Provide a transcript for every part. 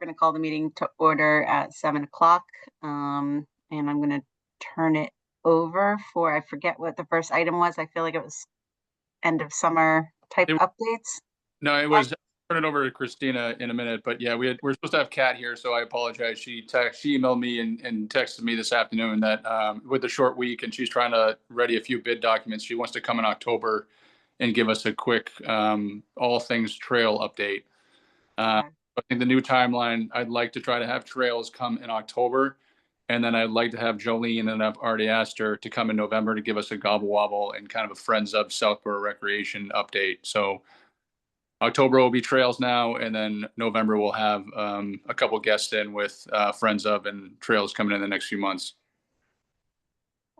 going to call the meeting to order at 7 o'clock. And I'm going to turn it over for, I forget what the first item was. I feel like it was end of summer type It- updates. No, it was, turn it over to Christina in a minute, but yeah, we're supposed to have Kat here, so I apologize. She emailed me and texted me this afternoon that with the short week and she's trying to ready a few bid documents. She wants to come in October and give us a quick all things trail update. Okay. I think the new timeline, I'd like to try to have trails come in October. And then I'd like to have Jolene, and I've already asked her to come in November to give us a gobble wobble and kind of a Friends of Southborough Recreation update. So October will be trails now, and then November we'll have a couple guests in with Friends of and trails coming in the next few months.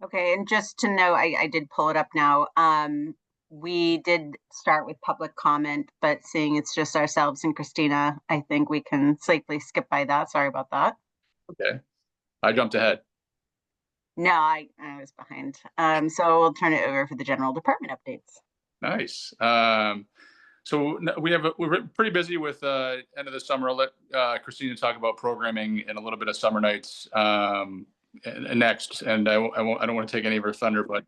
Okay, and just to know, I did pull it up now. We did start with public comment, but seeing it's just ourselves and Christina, I think we can safely skip by that. Sorry about that. Okay. I jumped ahead. No, I was behind. So we'll turn it over for the general department updates. Nice. So we're pretty busy with end of the summer. I'll let Christina talk about programming and a little bit of summer nights next. And I don't want to take any of her thunder, but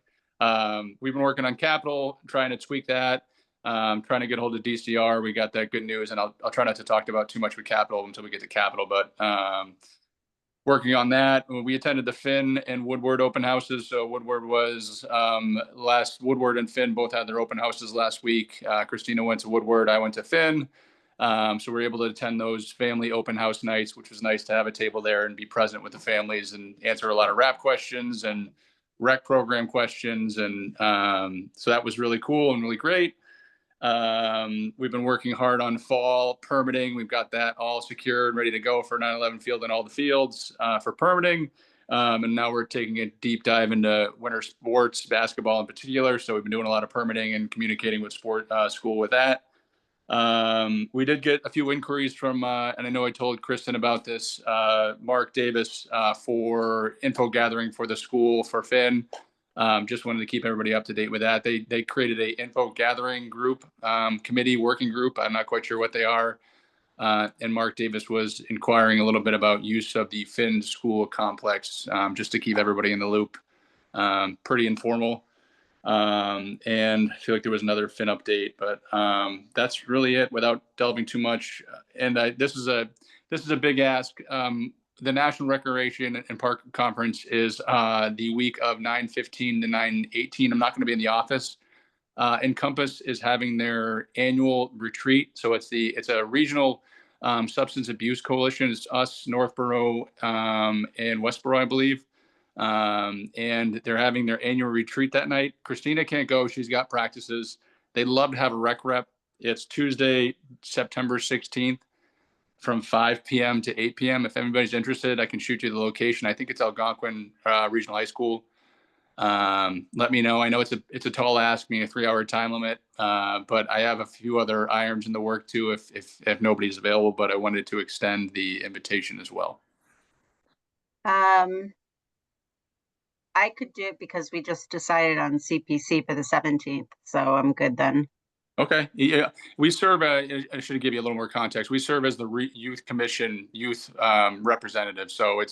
we've been working on capital, trying to tweak that, trying to get a hold of DCR. We got that good news, and I'll try not to talk about too much with capital until we get to capital, but working on that. We attended the Finn and Woodward open houses. So Woodward was Woodward and Finn both had their open houses last week. Christina went to Woodward, I went to Finn. So we were able to attend those family open house nights, which was nice to have a table there and be present with the families and answer a lot of rap questions and rec program questions. And so that was really cool and really great. We've been working hard on fall permitting. We've got that all secured, ready to go for 9/11 field and all the fields for permitting. And now we're taking a deep dive into winter sports, basketball in particular. So we've been doing a lot of permitting and communicating with school with that. We did get a few inquiries from, and I know I told Kristen about this, Mark Davis for info gathering for the school for Finn. Just wanted to keep everybody up to date with that. They created a info gathering group, committee, working group. I'm not quite sure what they are. And Mark Davis was inquiring a little bit about use of the Finn school complex, just to keep everybody in the loop. Pretty informal. And I feel like there was another Finn update, but that's really it without delving too much. And this is a big ask. The National Recreation and Park Conference is the week of 9/15 to 9/18. I'm not going to be in the office. Encompass is having their annual retreat. So it's a regional substance abuse coalition. It's us, Northborough, and Westborough, I believe. And they're having their annual retreat that night. Christina can't go. She's got practices. They'd love to have a rec rep. It's Tuesday, September 16th. From 5 p.m. to 8 p.m. If anybody's interested, I can shoot you the location. I think it's Algonquin Regional High School. Let me know. I know it's a tall ask, being a 3-hour time limit, but I have a few other irons in the work too if nobody's available. But I wanted to extend the invitation as well. I could do it because we just decided on CPC for the 17th, so I'm good then. Okay. Yeah, we serve. I should give you a little more context. We serve as the Youth Commission youth representative. So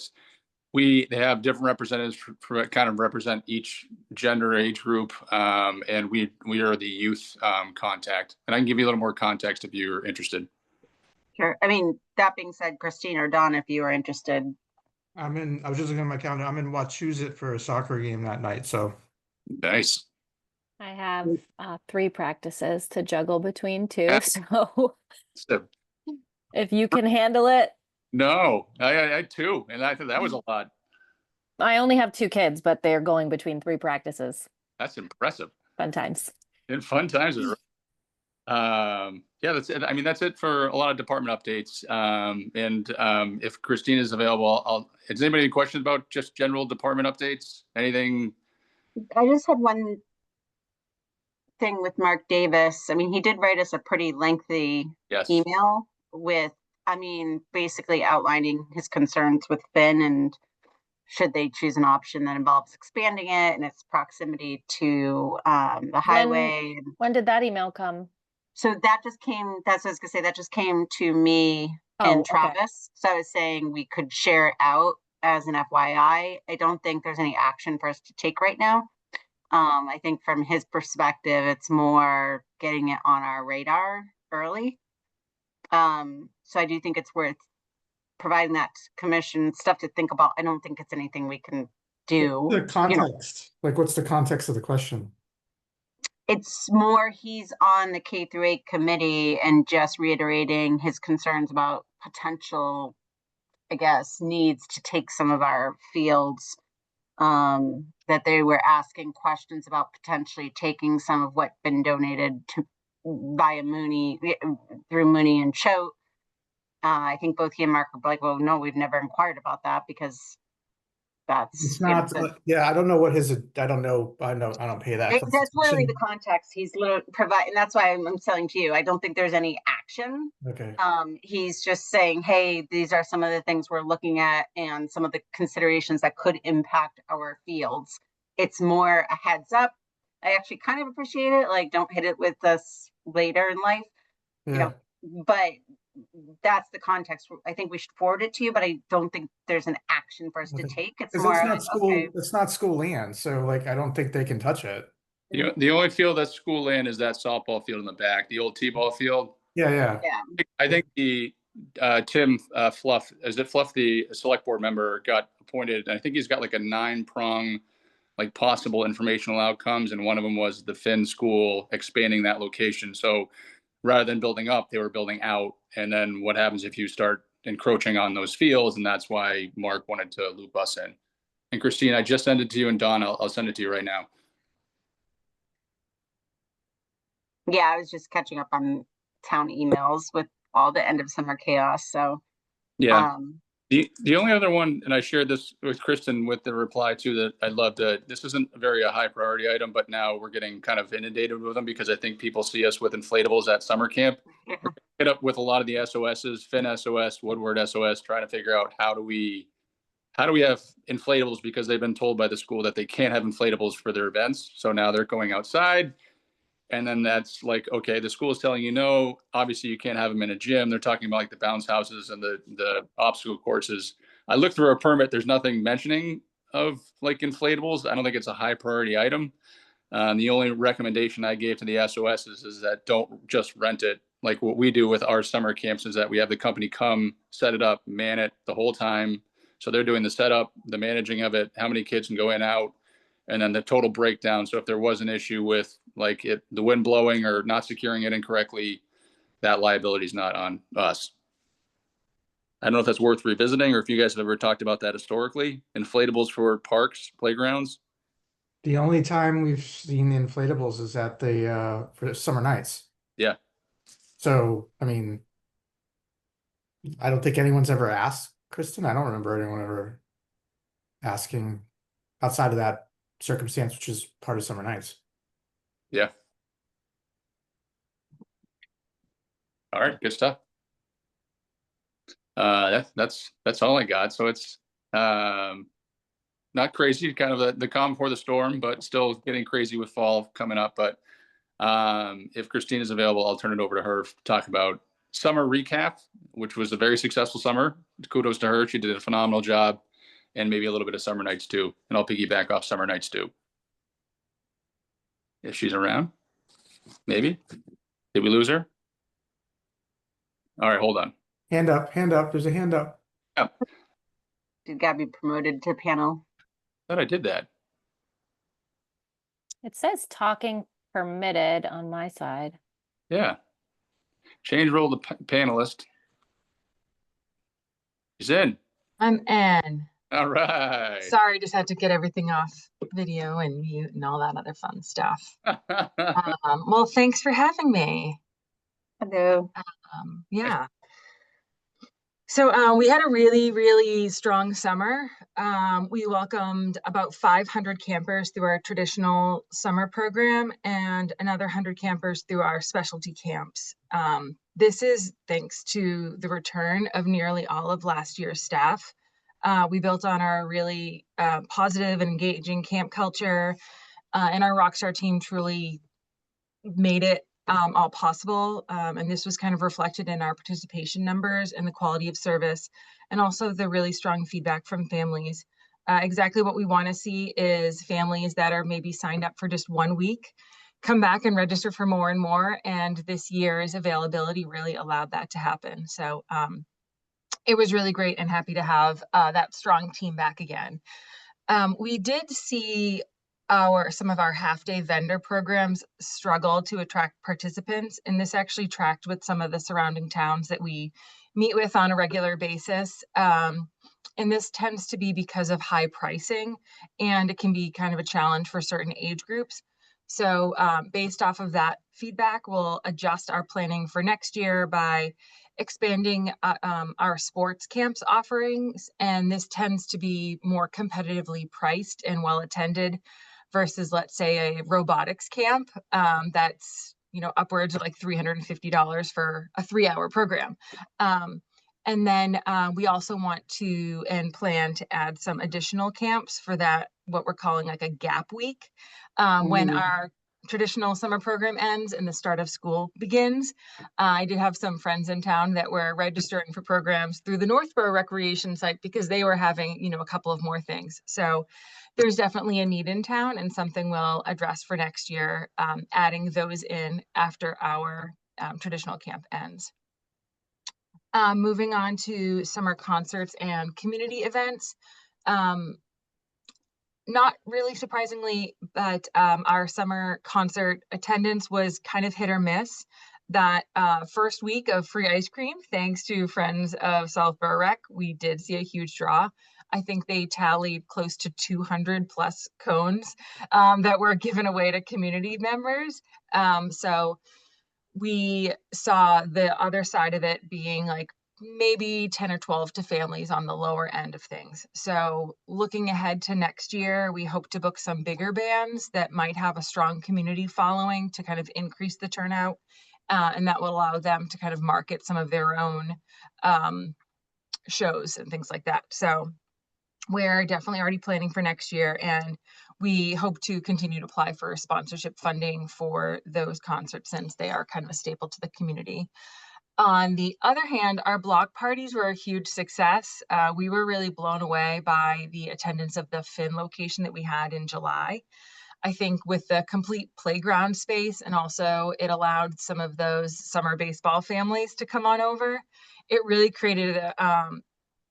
they have different representatives for kind of represent each gender, age group, and we are the youth contact. And I can give you a little more context if you're interested. Sure. I mean, that being said, Christine or Don, if you are interested. I was just looking at my calendar. I'm in Wachusett for a soccer game that night. So nice. I have 3 practices to juggle between 2, so if you can handle it. No, I had 2, and I thought that was a lot. I only have 2 kids, but they're going between 3 practices. That's impressive. Fun times. And fun times. Yeah, that's it. I mean, that's it for a lot of department updates. And if Christine is available, has anybody any questions about just general department updates? Anything? I just had one thing with Mark Davis. I mean, he did write us a pretty lengthy email with, I mean, basically outlining his concerns with Finn and should they choose an option that involves expanding it and its proximity to the highway. When did that email come? So that just came, that's what I was gonna say, that just came to me Oh, and okay. Travis. So I was saying we could share it out as an FYI. I don't think there's any action for us to take right now. I think from his perspective, it's more getting it on our radar early. So I do think it's worth providing that commission stuff to think about. I don't think it's anything we can do. The context, like what's the context of the question? It's more he's on the K-8 committee and just reiterating his concerns about potential, I guess, needs to take some of our fields, that they were asking questions about potentially taking some of what been donated to via Mooney, through Mooney and Choate. I think both he and Mark were like, well, no, we've never inquired about that because that's It's not, yeah, I don't know what his, I don't pay that. that's literally the context he's literally providing. And that's why I'm selling to you. I don't think there's any action. Okay. He's just saying, hey, these are some of the things we're looking at and some of the considerations that could impact our fields. It's more a heads up. I actually kind of appreciate it. Like, don't hit it with us later in life, you know, but that's the context. I think we should forward it to you, but I don't think there's an action for us to take. It's more it's not school, okay. It's not school land, so like I don't think they can touch it. The only field that's school land is that softball field in the back, the old T-ball field. Yeah. I think the Tim Fluff, the select board member, got appointed. I think he's got like a 9-prong, like possible informational outcomes, and one of them was the Finn School expanding that location. So rather than building up, they were building out. And then what happens if you start encroaching on those fields? And that's why Mark wanted to loop us in. And Christine, I just sent it to you, and Don, I'll send it to you right now. Yeah, I was just catching up on town emails with all the end of summer chaos. So yeah. The only other one, and I shared this with Kristen with the reply too, that I'd love to, this isn't a very high priority item, but now we're getting kind of inundated with them because I think people see us with inflatables at summer camp. We're hit up with a lot of the SOSs, Finn SOS, Woodward SOS, trying to figure out how do we have inflatables, because they've been told by the school that they can't have inflatables for their events. So now they're going outside. And then that's like, okay, the school is telling you no, obviously you can't have them in a gym. They're talking about like the bounce houses and the obstacle courses. I looked through our permit. There's nothing mentioning of like inflatables. I don't think it's a high priority item. The only recommendation I gave to the SOSs is that don't just rent it. Like what we do with our summer camps is that we have the company come, set it up, man it the whole time. So they're doing the setup, the managing of it, how many kids can go in, out, and then the total breakdown. So if there was an issue with like the wind blowing or not securing it incorrectly, that liability is not on us. I don't know if that's worth revisiting or if you guys have ever talked about that historically. Inflatables for parks, playgrounds. The only time we've seen inflatables is at the for summer nights. Yeah. So I mean, I don't think anyone's ever asked, Kristen. I don't remember anyone ever asking outside of that circumstance, which is part of summer nights. Yeah. All right, good stuff. That's all I got. So it's not crazy, kind of the calm before the storm, but still getting crazy with fall coming up. But if Christine is available, I'll turn it over to her to talk about summer recap, which was a very successful summer. Kudos to her. She did a phenomenal job, and maybe a little bit of summer nights too. And I'll piggyback off summer nights too. If she's around, maybe. Did we lose her? All right, hold on. Hand up. There's a hand up. Yeah. Did Gabby promoted to panel? I thought I did that. It says talking permitted on my side. Yeah. Change role to panelist. She's in. I'm in. All right. Sorry, just had to get everything off video and mute and all that other fun stuff. Well, thanks for having me. Hello. Yeah. So we had a really, really strong summer. We welcomed about 500 campers through our traditional summer program and another 100 campers through our specialty camps. This is thanks to the return of nearly all of last year's staff. We built on our really positive and engaging camp culture, and our Rockstar team truly made it all possible. And this was kind of reflected in our participation numbers and the quality of service, and also the really strong feedback from families. Exactly what we want to see is families that are maybe signed up for just 1 week come back and register for more and more. And this year's availability really allowed that to happen. So it was really great, and happy to have that strong team back again. We did see some of our half-day vendor programs struggle to attract participants, and this actually tracked with some of the surrounding towns that we meet with on a regular basis. And this tends to be because of high pricing, and it can be kind of a challenge for certain age groups. So based off of that feedback, we'll adjust our planning for next year by expanding our sports camps offerings. And this tends to be more competitively priced and well attended versus, let's say, a robotics camp that's, you know, upwards of like $350 for a 3-hour program. And then we also want to and plan to add some additional camps for that, what we're calling like a gap week, when our traditional summer program ends and the start of school begins. I did have some friends in town that were registering for programs through the Northborough Recreation site because they were having, you know, a couple of more things. So there's definitely a need in town, and something we'll address for next year, adding those in after our traditional camp ends. Moving on to summer concerts and community events. Not really surprisingly, but our summer concert attendance was kind of hit or miss. That first week of free ice cream, thanks to Friends of Southborough Rec, we did see a huge draw. I think they tallied close to 200 plus cones that were given away to community members. So we saw the other side of it being like maybe 10 or 12 to families on the lower end of things. So looking ahead to next year, we hope to book some bigger bands that might have a strong community following to kind of increase the turnout. And that will allow them to kind of market some of their own shows and things like that. So we're definitely already planning for next year, and we hope to continue to apply for sponsorship funding for those concerts since they are kind of a staple to the community. On the other hand, our block parties were a huge success. We were really blown away by the attendance of the Finn location that we had in July. I think with the complete playground space, and also it allowed some of those summer baseball families to come on over. It really created an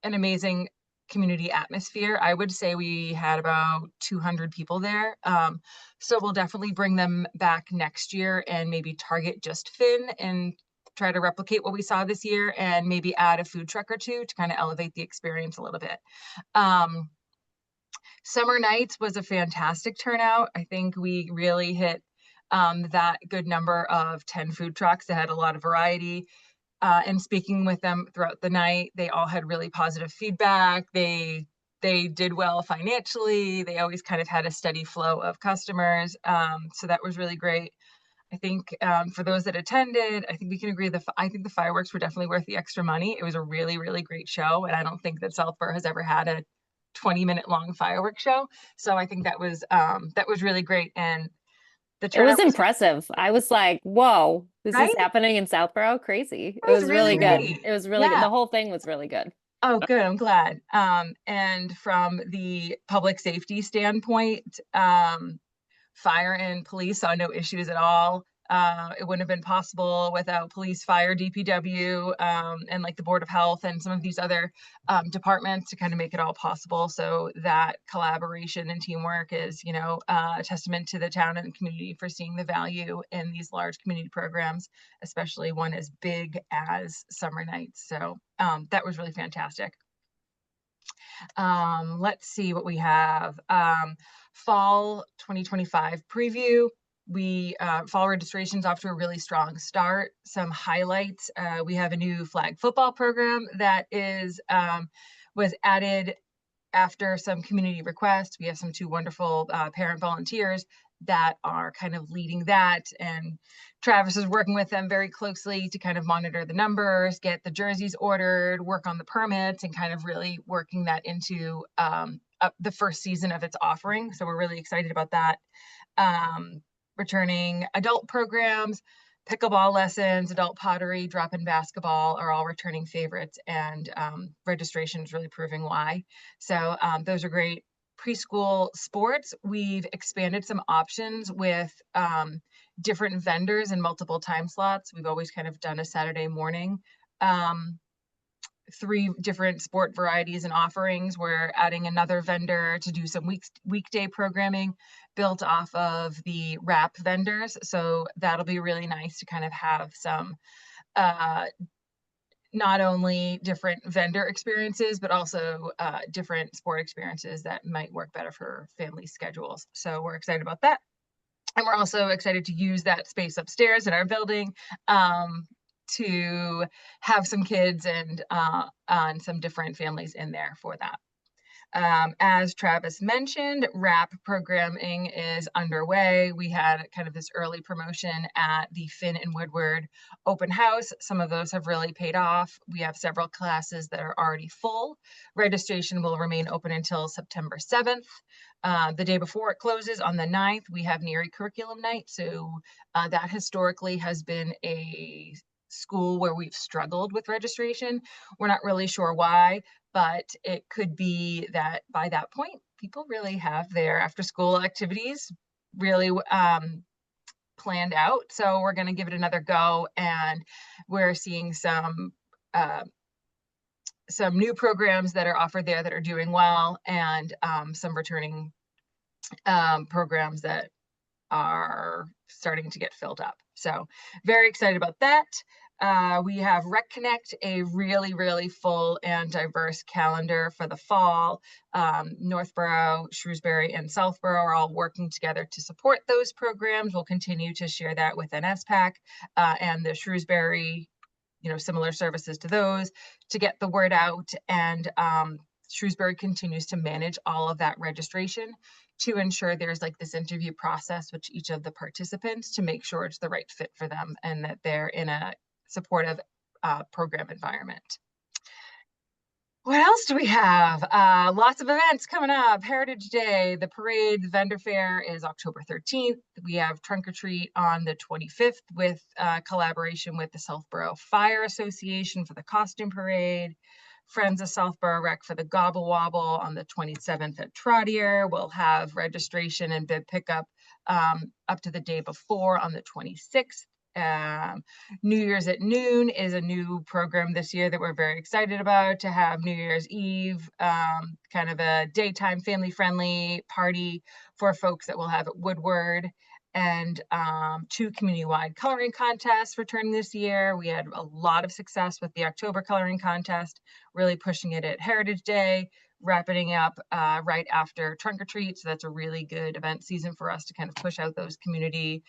amazing community atmosphere. I would say we had about 200 people there. So we'll definitely bring them back next year and maybe target just Finn and try to replicate what we saw this year, and maybe add a food truck or two to kind of elevate the experience a little bit. Summer Nights was a fantastic turnout. I think we really hit that good number of 10 food trucks that had a lot of variety. And speaking with them throughout the night, they all had really positive feedback. They did well financially. They always kind of had a steady flow of customers. So that was really great. I think for those that attended, I think we can agree I think the fireworks were definitely worth the extra money. It was a really, really great show. And I don't think that Southborough has ever had a 20-minute long fireworks show. So I think that was really great. And it was impressive. I was like, whoa, this is happening in Southborough? Crazy. It was really good. It was really good. The whole thing was really good. Oh, good. I'm glad. And from the public safety standpoint, fire and police saw no issues at all. It wouldn't have been possible without police, fire, DPW, and like the Board of Health and some of these other departments to kind of make it all possible. So that collaboration and teamwork is, you know, a testament to the town and the community for seeing the value in these large community programs, especially one as big as Summer Nights. So that was really fantastic. Let's see what we have. Fall 2025 preview. Fall registration's off to a really strong start. Some highlights. We have a new flag football program that was added after some community requests. We have some 2 wonderful parent volunteers that are kind of leading that, and Travis is working with them very closely to kind of monitor the numbers, get the jerseys ordered, work on the permits, and kind of really working that into the first season of its offering. So we're really excited about that. Returning adult programs, pickleball lessons, adult pottery, drop-in basketball are all returning favorites, and registration is really proving why. So those are great. Preschool sports, we've expanded some options with different vendors and multiple time slots. We've always kind of done a Saturday morning. 3 different sport varieties and offerings. We're adding another vendor to do some weekday programming built off of the wrap vendors. So that'll be really nice to kind of have some not only different vendor experiences, but also different sport experiences that might work better for family schedules. So we're excited about that. And we're also excited to use that space upstairs in our building to have some kids and some different families in there for that. As Travis mentioned, wrap programming is underway. We had kind of this early promotion at the Finn and Woodward open house. Some of those have really paid off. We have several classes that are already full. Registration will remain open until September 7th. The day before it closes on the 9th, we have NERI curriculum night. So that historically has been a school where we've struggled with registration. We're not really sure why, but it could be that by that point, people really have their after school activities really planned out. So we're going to give it another go, and we're seeing some new programs that are offered there that are doing well, and some returning programs that are starting to get filled up. So very excited about that. We have Rec Connect, a really, really full and diverse calendar for the fall. Northborough, Shrewsbury, and Southborough are all working together to support those programs. We'll continue to share that with NSPAC and the Shrewsbury, similar services to those to get the word out. And Shrewsbury continues to manage all of that registration to ensure there's like this interview process with each of the participants to make sure it's the right fit for them and that they're in a supportive program environment. What else do we have? Lots of events coming up. Heritage Day, the parade, the vendor fair is October 13th. We have Trunk or Treat on the 25th with collaboration with the Southborough Fire Association for the costume parade. Friends of Southborough Rec for the Gobble Wobble on the 27th at Trottier. We'll have registration and bib pickup up to the day before on the 26th. New Year's at Noon is a new program this year that we're very excited about, to have New Year's Eve, kind of a daytime family-friendly party for folks that we'll have at Woodward. And 2 community-wide coloring contests returning this year. We had a lot of success with the October coloring contest, really pushing it at Heritage Day, wrapping up right after Trunk or Treat. So that's a really good event season for us to kind of push out those community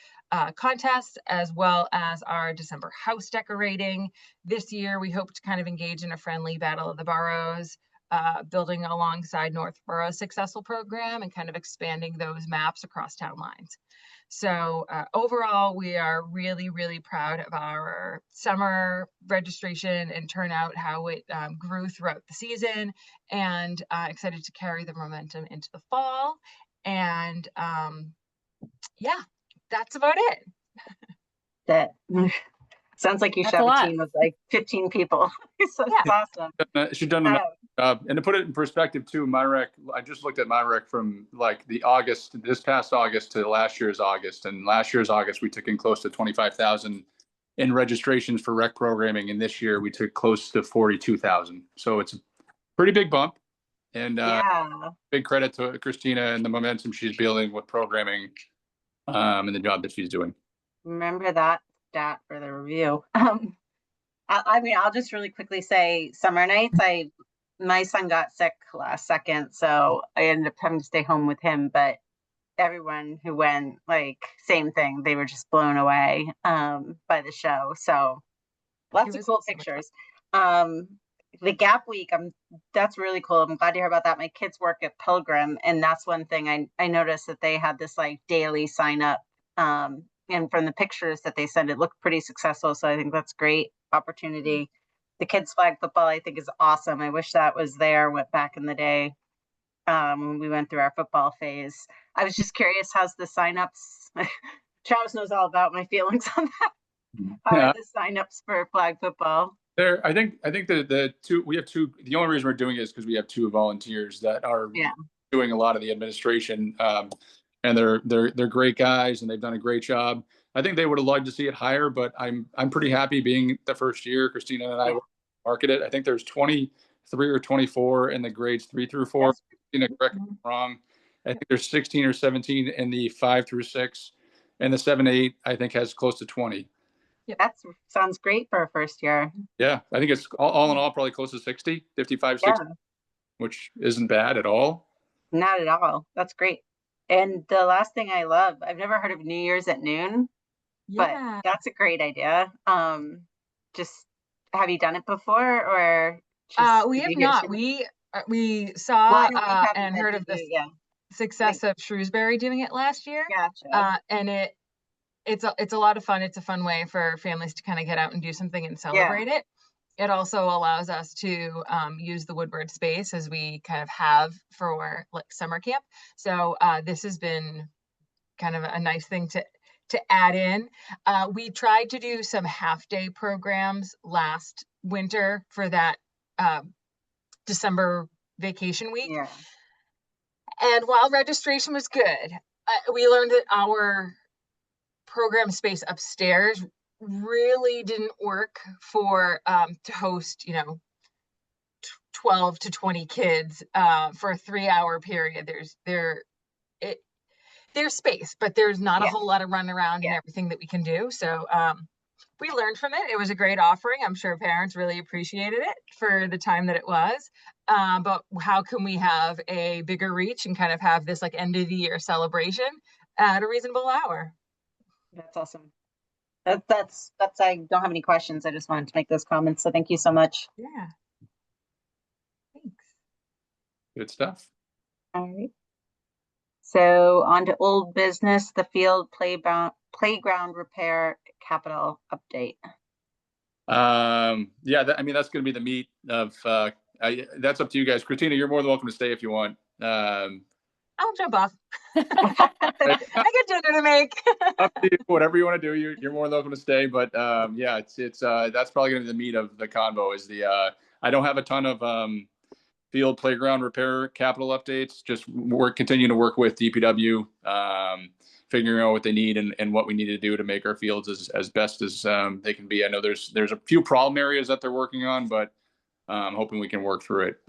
contests, as well as our December house decorating. This year, we hope to kind of engage in a friendly battle of the boroughs, building alongside Northborough's successful program and kind of expanding those maps across town lines. So overall, we are really, really proud of our summer registration and turnout, how it grew throughout the season, and excited to carry the momentum into the fall. And yeah, that's about it. That sounds like you should have a team of like 15 people. So that's awesome. She's done enough. And to put it in perspective too, my rec, I just looked at my rec from like this past August to last year's August. And last year's August, we took in close to 25,000 in registrations for rec programming. And this year we took close to 42,000. So it's a pretty big bump. And big credit to Christina and the momentum she's building with programming and the job that she's doing. Remember that stat for the review. I mean, I'll just really quickly say summer nights, my son got sick last second, so I ended up having to stay home with him, but everyone who went, like, same thing. They were just blown away by the show. So lots of cool pictures. The Gap Week, that's really cool. I'm glad to hear about that. My kids work at Pilgrim, and that's one thing I noticed that they had this like daily sign up. And from the pictures that they sent, it looked pretty successful. So I think that's great opportunity. The kids flag football, I think, is awesome. I wish that was there back in the day when we went through our football phase. I was just curious, how's the signups? Travis knows all about my feelings on that. are the signups for flag football? I think the two, we have two, the only reason we're doing it is because we have two volunteers that are doing a lot of the administration. And they're great guys and they've done a great job. I think they would have liked to see it higher, but I'm pretty happy being the first year. Christina and I market it. I think there's 23 or 24 in the grades 3 through 4. Christina, correct me if I'm wrong. I think there's 16 or 17 in the 5 through 6, and the 7 to 8 I think has close to 20. Yeah, that sounds great for a first year. Yeah, I think it's all in all probably close to 60, 55, 60, which isn't bad at all. Not at all. That's great. And the last thing I love, I've never heard of New Year's at noon, but that's a great idea. Just have you done it before, or we have not. We saw and heard of the success of Shrewsbury doing it last year. Gotcha. And it's a lot of fun. It's a fun way for families to kind of get out and do something and celebrate it. It also allows us to use the Woodward space as we kind of have for like summer camp. So this has been kind of a nice thing to add in. We tried to do some half-day programs last winter for that December vacation week. Yeah. And while registration was good, we learned that our program space upstairs really didn't work for to host 12 to 20 kids for a 3-hour period. There's space, but there's not a whole lot of run around and everything that we can do. So we learned from it. It was a great offering. I'm sure parents really appreciated it for the time that it was. But how can we have a bigger reach and kind of have this like end of the year celebration at a reasonable hour? That's awesome. That's I don't have any questions. I just wanted to make those comments. So thank you so much. Yeah. Thanks. Good stuff. All right. So on to old business, the field playground repair capital update. I mean, that's going to be the meat of, that's up to you guys. Christina, you're more than welcome to stay if you want. I'll jump off. I got dinner to make. Up to you, whatever you want to do, you're more than welcome to stay. But it's that's probably going to be the meat of the convo. Is I don't have a ton of field playground repair capital updates. Just continue to work with DPW, figuring out what they need and what we need to do to make our fields as best as they can be. I know there's a few problem areas that they're working on, but I'm hoping we can work through it.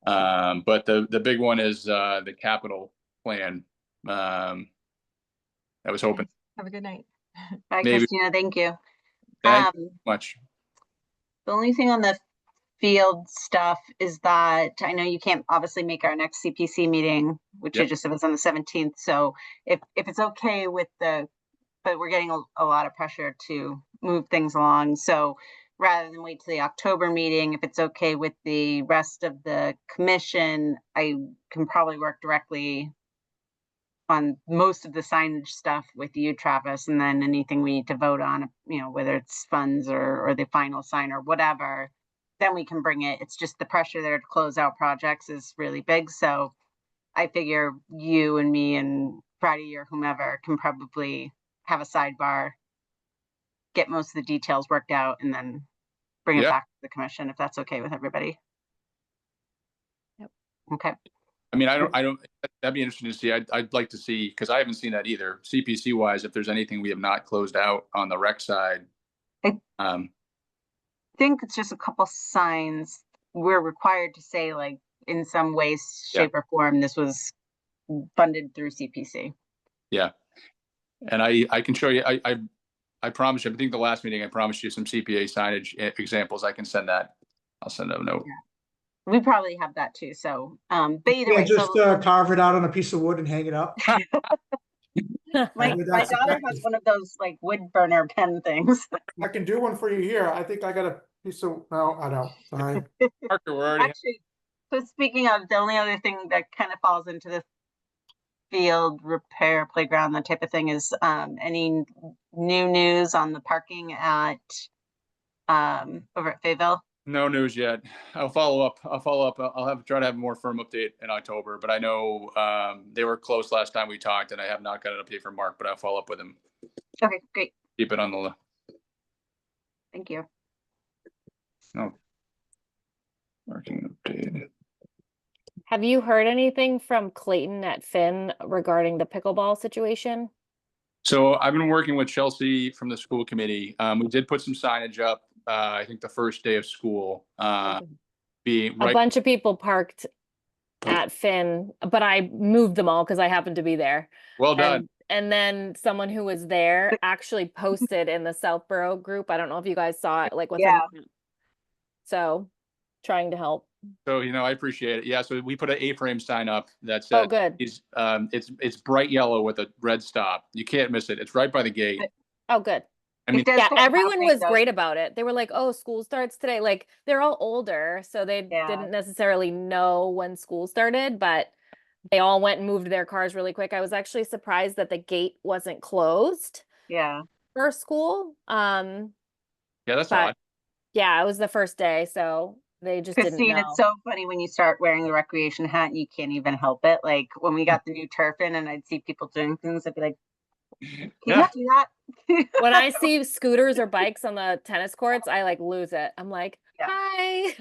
But the big one is the capital plan. I was hoping. Have a good night. Bye, Christina. Thank you. Thank you much. The only thing on the field stuff is that I know you can't obviously make our next CPC meeting, which you just said was on the 17th. So if it's okay with but we're getting a lot of pressure to move things along. So rather than wait to the October meeting, if it's okay with the rest of the commission, I can probably work directly on most of the signage stuff with you, Travis, and then anything we need to vote on, whether it's funds or the final sign or whatever, then we can bring it. It's just the pressure there to close out projects is really big. So I figure you and me and Friday or whomever can probably have a sidebar, get most of the details worked out, and then bring it back to the commission if that's okay with everybody. Yep. Okay. I mean, I don't, that'd be interesting to see. I'd like to see, because I haven't seen that either. CPC wise, if there's anything we have not closed out on the rec side. I think it's just a couple signs we're required to say, like, in some way, shape or form, this was funded through CPC. Yeah. And I can show you, I promise you, I think the last meeting, I promised you some CPA signage examples. I can send that. I'll send a note. Yeah. We probably have that too. So, but either way, just carve it out on a piece of wood and hang it up. my daughter has one of those like wood burner pen things. I can do one for you here. I think I got a piece of, no, I don't. Sorry. Parker, we're already. Actually, so speaking of, the only other thing that kind of falls into the field repair playground, that type of thing, is any new news on the parking at over at Fayetteville? No news yet. I'll follow up. I'll try to have a more firm update in October, but I know they were close last time we talked, and I have not got an update from Mark, but I'll follow up with him. Okay, great. Keep it on the Thank you. No. Marking updated. Have you heard anything from Clayton at Finn regarding the pickleball situation? So I've been working with Chelsea from the school committee. We did put some signage up, I think the first day of school. Being A right. bunch of people parked at Finn, but I moved them all because I happened to be there. Well done. And then someone who was there actually posted in the Southborough group. I don't know if you guys saw it, like within. Yeah. So trying to help. So, I appreciate it. Yeah. So we put an A-frame sign up that said, oh, good. It's bright yellow with a red stop. You can't miss it. It's right by the gate. Oh, good. I mean, yeah, everyone was great about it. They were like, oh, school starts today. Like, they're all older, so they didn't necessarily know when school started, but they all went and moved their cars really quick. I was actually surprised that the gate wasn't closed. Yeah. For school. Yeah, that's odd. Yeah, it was the first day, so they just didn't know. It's so funny when you start wearing the recreation hat and you can't even help it. Like when we got the new turf in and I'd see people doing things, I'd be like, can you not do that? When I see scooters or bikes on the tennis courts, I like lose it. I'm like, hi.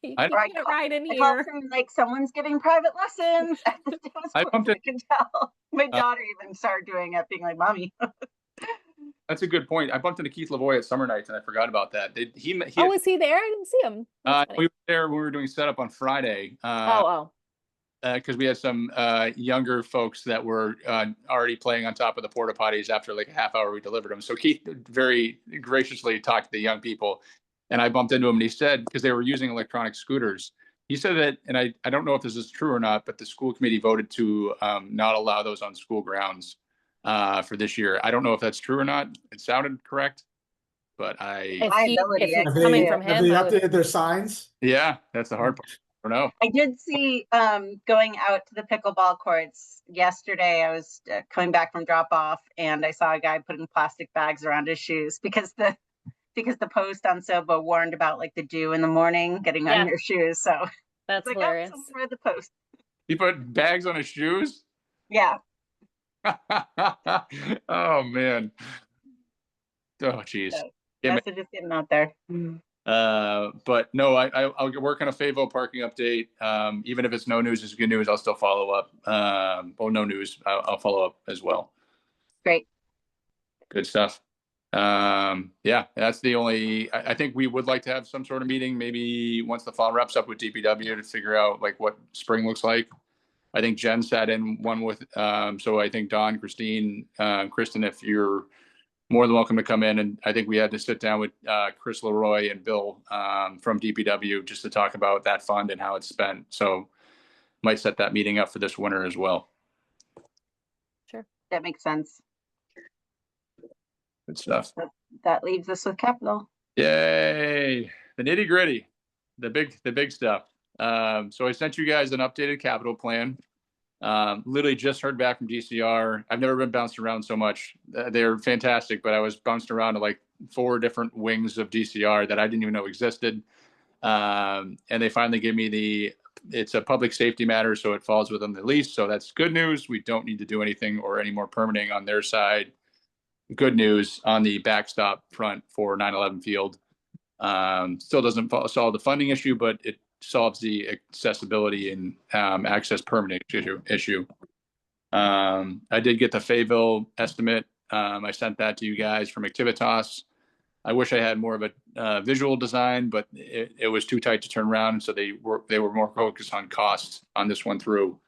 You can't ride in here. Like someone's giving private lessons. I can tell. My daughter even started doing it, being like, "Mommy." That's a good point. I bumped into Keith Lavoie at Summer Nights, and I forgot about that. Was he there? I didn't see him. We were there when we were doing setup on Friday. Because we had some younger folks that were already playing on top of the porta potties after like a half hour we delivered them. So Keith very graciously talked to the young people, and I bumped into him, and he said, because they were using electronic scooters, he said that, and I don't know if this is true or not, but the school committee voted to not allow those on school grounds for this year. I don't know if that's true or not. It sounded correct, but if it's coming from him, have they updated their signs? Yeah, that's the hard part. I don't know. I did see going out to the pickleball courts yesterday. I was coming back from drop off, and I saw a guy putting plastic bags around his shoes because the post on Sobo warned about like the dew in the morning getting on your shoes. So that's like, hilarious. Oh, the post. He put bags on his shoes? Yeah. Oh man. Oh geez. So, just getting out there. But no, I'll work on a Fayville parking update. Even if it's no news, it's good news. I'll still follow up. No news, I'll follow up as well. Great. Good stuff. Yeah, that's the only. I think we would like to have some sort of meeting, maybe once the fall wraps up with DPW, to figure out like what spring looks like. I think Jen sat in one with. So I think Don, Christine, Kristen, if you're more than welcome to come in. And I think we had to sit down with Chris Leroy and Bill from DPW just to talk about that fund and how it's spent. So might set that meeting up for this winter as well. Sure. That makes sense. Good stuff. That leaves us with capital. Yay. The nitty gritty, the big stuff. So I sent you guys an updated capital plan. Literally just heard back from DCR. I've never been bounced around so much. They're fantastic, but I was bounced around to like 4 different wings of DCR that I didn't even know existed. And they finally gave me it's a public safety matter, so it falls within the lease. So that's good news. We don't need to do anything or any more permitting on their side. Good news on the backstop front for 9/11 Field. Still doesn't solve the funding issue, but it solves the accessibility and access permitting issue. I did get the Fayville estimate. I sent that to you guys from Activitas. I wish I had more of a visual design, but it was too tight to turn around, and so they were more focused on costs on this one through.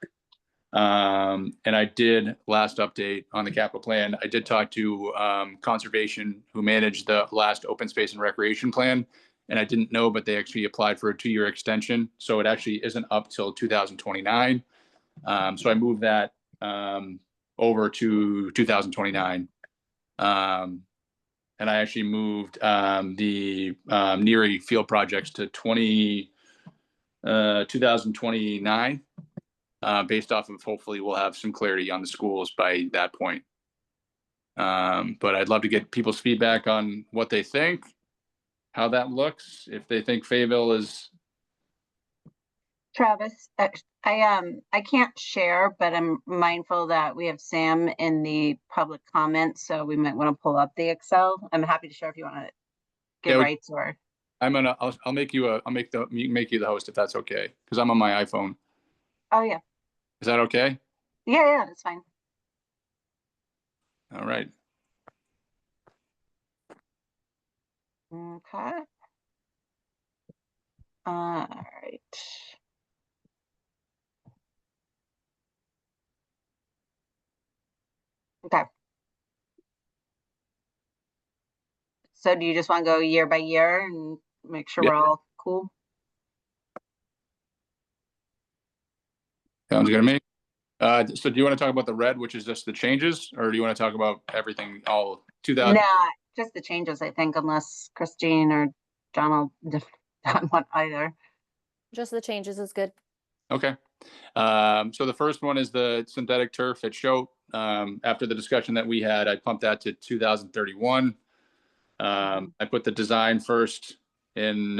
And I did, last update on the capital plan, I did talk to Conservation, who managed the last open space and recreation plan. And I didn't know, but they actually applied for a 2-year extension. So it actually isn't up till 2029. So I moved that over to 2029. And I actually moved the Neary Field projects to 2029. Based off of, hopefully we'll have some clarity on the schools by that point. But I'd love to get people's feedback on what they think, how that looks, if they think Fayville is. Travis, I can't share, but I'm mindful that we have Sam in the public comments, so we might want to pull up the Excel. I'm happy to share if you want to give rights or. I'll make you the host if that's okay, because I'm on my iPhone. Oh yeah. Is that okay? Yeah, that's fine. All right. Okay. All right. Okay. So do you just want to go year by year and make sure we're all cool? Sounds good to me. So do you want to talk about the red, which is just the changes, or do you want to talk about everything, all 2000? Nah, just the changes, I think, unless Christine or John don't want either. Just the changes is good. Okay. So the first one is the synthetic turf at Choate. After the discussion that we had, I pumped that to 2031. I put the design first in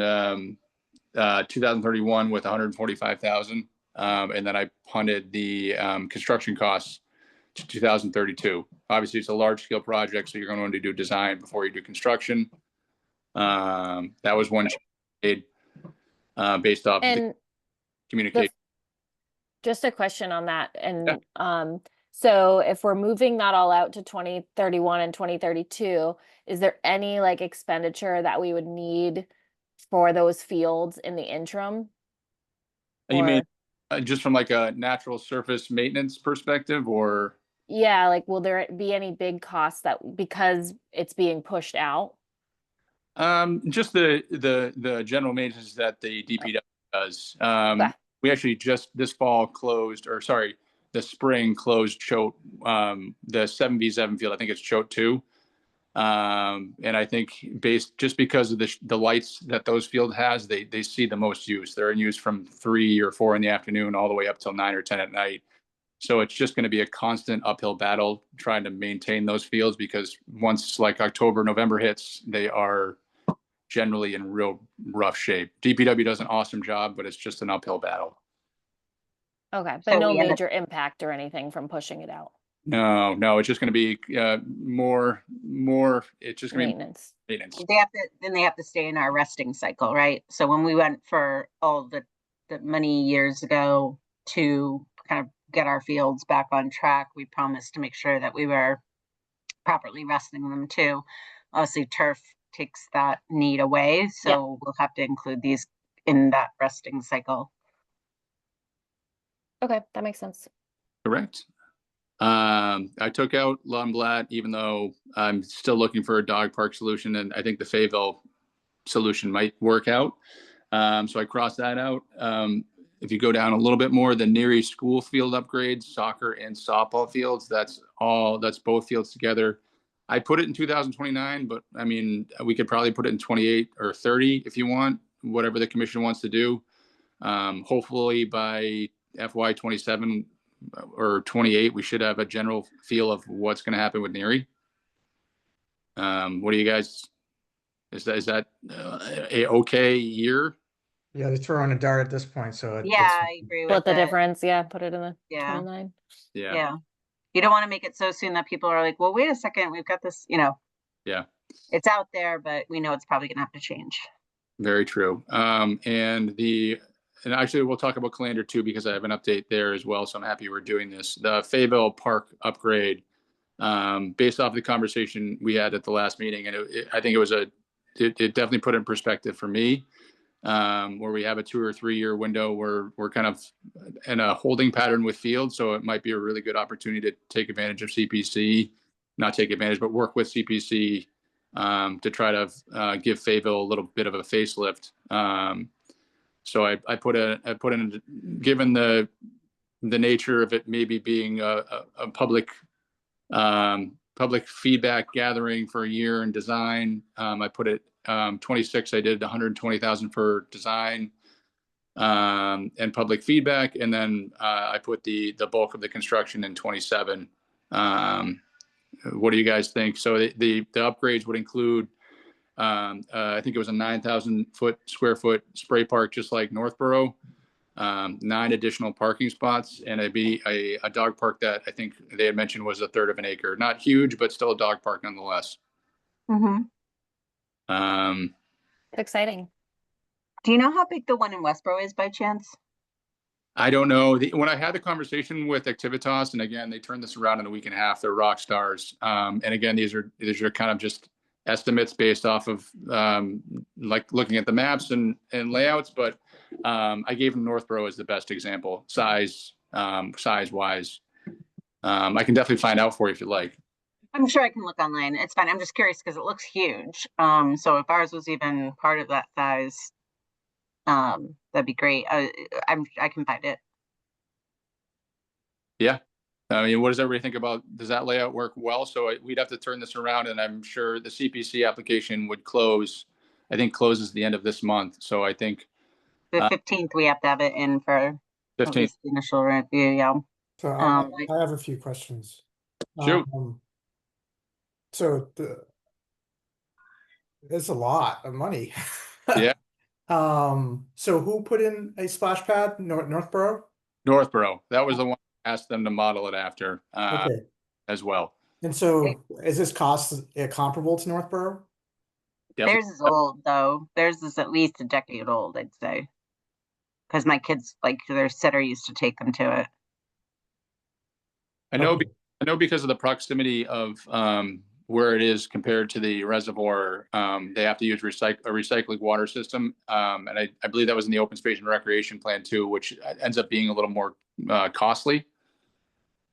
2031 with 145,000. And then I punted the construction costs to 2032. Obviously, it's a large scale project, so you're going to want to do design before you do construction. That was one change based off the communication. Just a question on that. And so if we're moving that all out to 2031 and 2032, is there any like expenditure that we would need for those fields in the interim? You mean just from like a natural surface maintenance perspective, or? Yeah, like will there be any big costs that because it's being pushed out? Just the general maintenance that the DPW does. We actually just this fall closed, or sorry, the spring closed Choate, the 7v7 field. I think it's Choate 2. And I think just because of the lights that those field has, they see the most use. They're in use from 3 or 4 in the afternoon all the way up till 9 or 10 at night. So it's just going to be a constant uphill battle trying to maintain those fields, because once like October, November hits, they are generally in real rough shape. DPW does an awesome job, but it's just an uphill battle. Okay, but no major impact or anything from pushing it out. No, it's just going to be more. It's just going to be maintenance. They have to stay in our resting cycle, right? So when we went for all the many years ago to kind of get our fields back on track, we promised to make sure that we were properly resting them too. Obviously, turf takes that need away, so we'll have to include these in that resting cycle. Okay, that makes sense. Correct. I took out Lundblad, even though I'm still looking for a dog park solution, and I think the Fayetteville solution might work out. So I crossed that out. If you go down a little bit more, the Neary school field upgrades, soccer and softball fields, that's both fields together. I put it in 2029, but I mean, we could probably put it in 28 or 30 if you want, whatever the commission wants to do. Hopefully by FY 27 or 28, we should have a general feel of what's going to happen with Neary. What do you guys, is that a okay year? Yeah, they're throwing a dart at this point, so I agree with Split the difference. Yeah, put it in the 29. Yeah. You don't want to make it so soon that people are like, well, wait a second, we've got this, Yeah. It's out there, but we know it's probably going to have to change. Very true. And actually we'll talk about Calandra too, because I have an update there as well. So I'm happy we're doing this. The Fayetteville Park upgrade, based off the conversation we had at the last meeting. And I think it definitely put in perspective for me, where we have a 2 or 3 year window where we're kind of in a holding pattern with field. So it might be a really good opportunity to take advantage of CPC, not take advantage, but work with CPC to try to give Fayetteville a little bit of a facelift. So I put in, given the nature of it maybe being a public feedback gathering for a year in design, I put it 26. I did 120,000 for design and public feedback, and then I put the bulk of the construction in 27. What do you guys think? So the upgrades would include, I think it was a 9,000 square foot spray park, just like Northborough, 9 additional parking spots, and it'd be a dog park that I think they had mentioned was 1/3 of an acre. Not huge, but still a dog park nonetheless. Mm-hmm. Exciting. Do you know how big the one in Westboro is by chance? I don't know. When I had the conversation with Activitas, and again, they turned this around in a week and a half, they're rock stars. And again, these are kind of just estimates based off of like looking at the maps and layouts. But I gave them Northborough as the best example, size wise. I can definitely find out for you if you like. I'm sure I can look online. It's fine. I'm just curious because it looks huge. So if ours was even part of that size, that'd be great. I can find it. Yeah. I mean, what does everybody think about, does that layout work well? So we'd have to turn this around, and I'm sure the CPC application would closes the end of this month. So I think the 15th, we have to have it in for 15th initial review. Yeah. So I have a few questions. Shoot. So it's a lot of money. Yeah. So who put in a splash pad? Northborough? Northborough. That was the one I asked them to model it after Okay. as well. And so is this cost comparable to Northborough? Yep. Theirs is old though. Theirs is at least a decade old, I'd say. Because my kids, like their sitter used to take them to it. I know because of the proximity of where it is compared to the reservoir, they have to use a recycling water system. And I believe that was in the open space and recreation plan too, which ends up being a little more costly.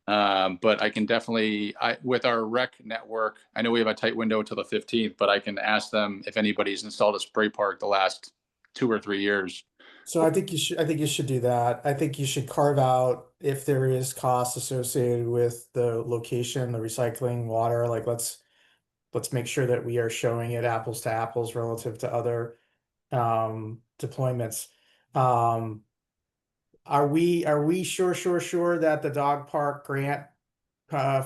But I can definitely, with our rec network, I know we have a tight window until the 15th, but I can ask them if anybody's installed a spray park the last 2 or 3 years. So I think you should do that. I think you should carve out if there is cost associated with the location, the recycling water, like let's make sure that we are showing it apples to apples relative to other deployments. Are we sure that the dog park grant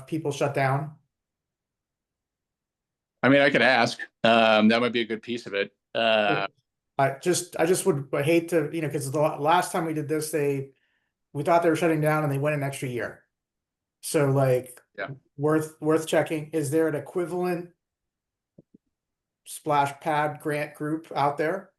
people shut down? I mean, I could ask. That might be a good piece of it. I just would hate to, because the last time we did this, we thought they were shutting down and they went an extra year. So like, yeah, worth checking. Is there an equivalent splash pad grant group out there?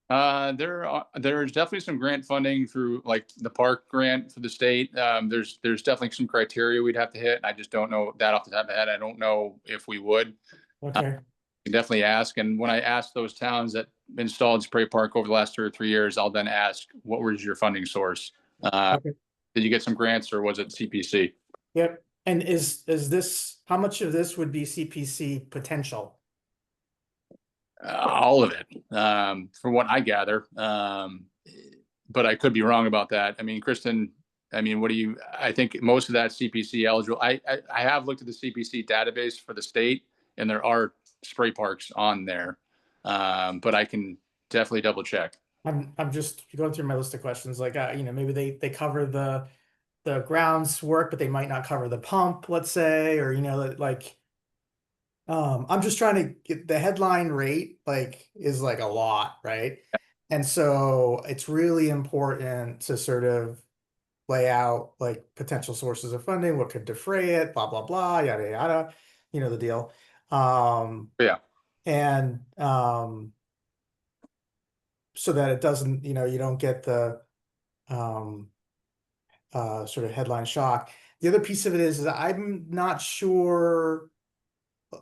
There's definitely some grant funding through like the park grant for the state. There's definitely some criteria we'd have to hit. I just don't know that off the top of my head. I don't know if we would. Okay. You definitely ask. And when I ask those towns that installed spray park over the last 2 or 3 years, I'll then ask, what was your funding source? Okay. Did you get some grants or was it CPC? Yep. And is this, how much of this would be CPC potential? All of it, from what I gather. But I could be wrong about that. I mean, Kristen, I think most of that CPC eligible. I have looked at the CPC database for the state, and there are spray parks on there. But I can definitely double check. I'm just going through my list of questions. Like, maybe they cover the grounds work, but they might not cover the pump, let's say, or, like, I'm just trying to get the headline rate, like, is like a lot, right? Yeah. And so it's really important to sort of lay out like potential sources of funding, what could defray it, blah, blah, blah, yada, yada, the deal. Yeah. And, so that it doesn't, you don't get the, sort of headline shock. The other piece of it is I'm not sure.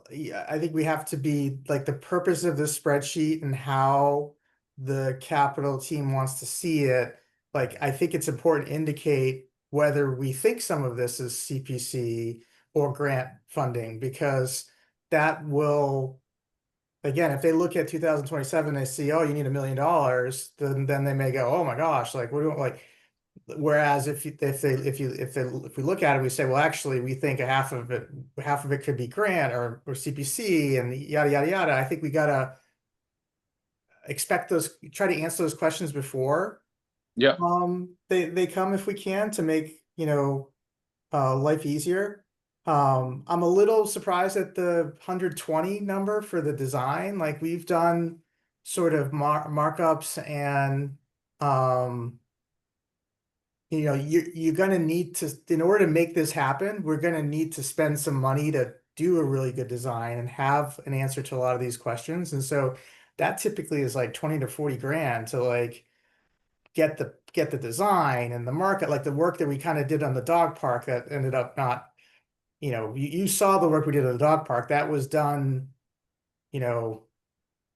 Yeah, I think we have to be like the purpose of this spreadsheet and how the capital team wants to see it. Like, I think it's important to indicate whether we think some of this is CPC or grant funding, because that will, again, if they look at 2027, they see, oh, you need $1 million, then they may go, oh my gosh, like we're doing like. Whereas if we look at it, we say, well, actually, we think half of it could be grant or CPC and yada yada yada. I think we gotta try to answer those questions before. Yeah. They come, if we can, to make life easier. I'm a little surprised at the 120 number for the design. Like, we've done sort of markups and you're going to need to, in order to make this happen, we're going to need to spend some money to do a really good design and have an answer to a lot of these questions. And so that typically is like 20 to 40 grand to like get the design and the market, like the work that we kind of did on the dog park that ended up not, you saw the work we did at the dog park that was done,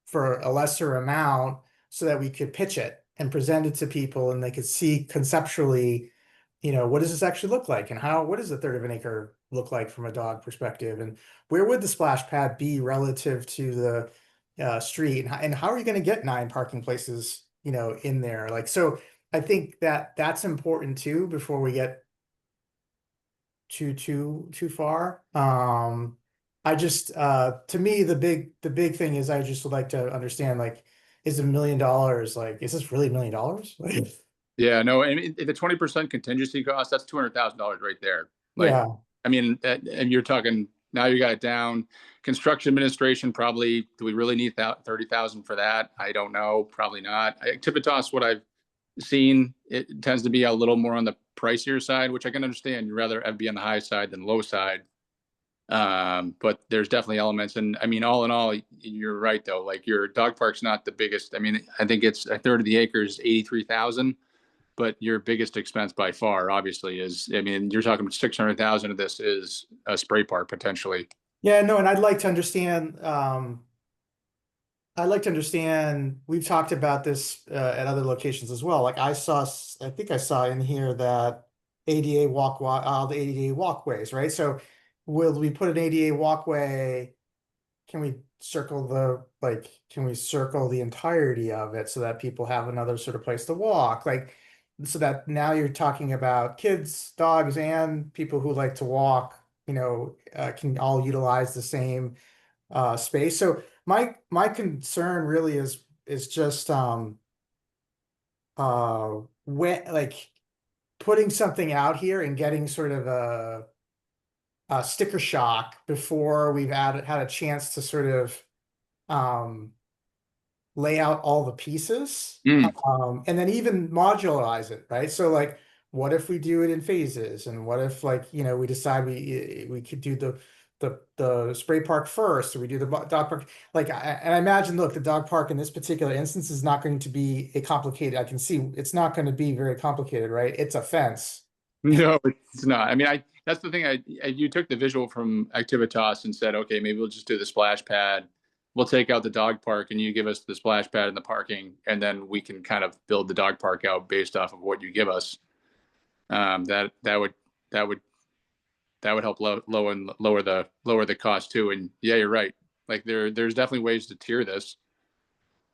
for a lesser amount so that we could pitch it and present it to people and they could see conceptually, what does this actually look like and what does a third of an acre look like from a dog perspective, and where would the splash pad be relative to the street, and how are you going to get 9 parking places, in there? Like, so I think that's important too before we get too far. I just to me the big thing is I just would like to understand, like, is $1 million, like, is this really $1 million? Yeah, no, I mean, the 20% contingency cost, that's $200,000 right there. Like, yeah. I mean, and you're talking, now you got it down. Construction administration, probably, do we really need $30,000 for that? I don't know, probably not. Activitas, what I've seen, it tends to be a little more on the pricier side, which I can understand. You'd rather be on the high side than low side. But there's definitely elements, and I mean, all in all, you're right though. Like, your dog park's not the biggest. I mean, I think it's a third of the acres, 83,000. But your biggest expense by far, obviously, is, I mean, you're talking about 600,000 of this is a spray park potentially. Yeah, no, and I'd like to understand. We've talked about this at other locations as well. Like, I think I saw in here that ADA the ADA walkways, right? So will we put an ADA walkway? Can we circle the entirety of it so that people have another sort of place to walk? Like, so that now you're talking about kids, dogs, and people who like to walk, can all utilize the same space. So my concern really is just when, like, putting something out here and getting sort of a sticker shock before we've had a chance to sort of lay out all the pieces, and then even modularize it, right? So, like, what if we do it in phases, and what if, like, we decide we could do the spray park first, or we do the dog park. Like, and I imagine, look, the dog park in this particular instance is not going to be a complicated. I can see it's not going to be very complicated, right? It's a fence. No, it's not. I mean, that's the thing. You took the visual from Activitas and said, okay, maybe we'll just do the splash pad. We'll take out the dog park and you give us the splash pad and the parking, and then we can kind of build the dog park out based off of what you give us. That would help lower the cost too. And yeah, you're right. Like, there's definitely ways to tier this.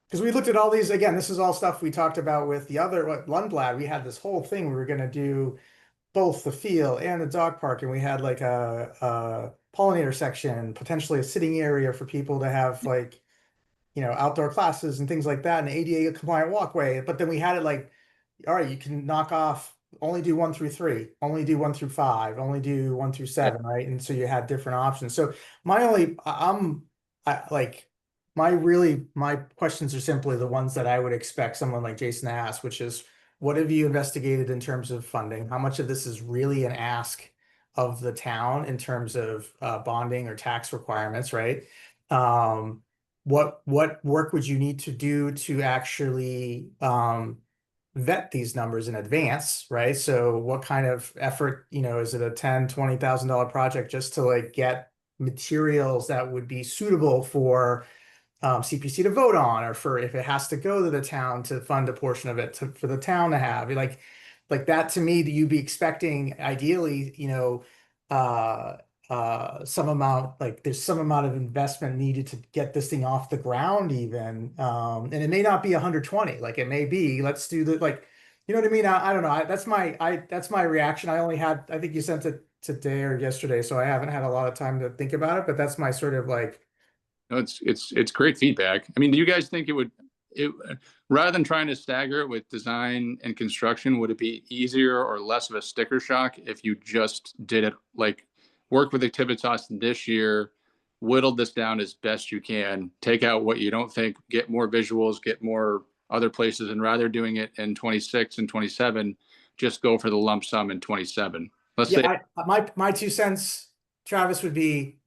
Because we looked at all these, again, this is all stuff we talked about with the other, Lundblad. We had this whole thing. We were going to do both the field and the dog park, and we had like a pollinator section, potentially a sitting area for people to have, like, outdoor classes and things like that, and ADA compliant walkway. But then we had it like, all right, you can knock off, only do 1 through 3, only do 1 through 5, only do 1 through 7, right? And so you had different options. So my questions are simply the ones that I would expect someone like Jason to ask, which is, what have you investigated in terms of funding? How much of this is really an ask of the town in terms of bonding or tax requirements, right? What work would you need to do to actually vet these numbers in advance, right? So what kind of effort, is it a $10,000, $20,000 project just to, like, get materials that would be suitable for CPC to vote on, or for, if it has to go to the town to fund a portion of it for the town to have, like that. To me, you'd be expecting ideally, some amount, like, there's some amount of investment needed to get this thing off the ground even. And it may not be 120, like, it may be, let's do the, like, you know what I mean? I don't know. That's my reaction. I think you sent it today or yesterday, so I haven't had a lot of time to think about it, but that's my sort of, like. No, it's great feedback. I mean, do you guys think rather than trying to stagger it with design and construction, would it be easier or less of a sticker shock if you just did it, like, work with Activitas this year, whittled this down as best you can, take out what you don't think, get more visuals, get more other places, and rather doing it in 26 and 27, just go for the lump sum in 27. Let's say my 2 cents, Travis, would be,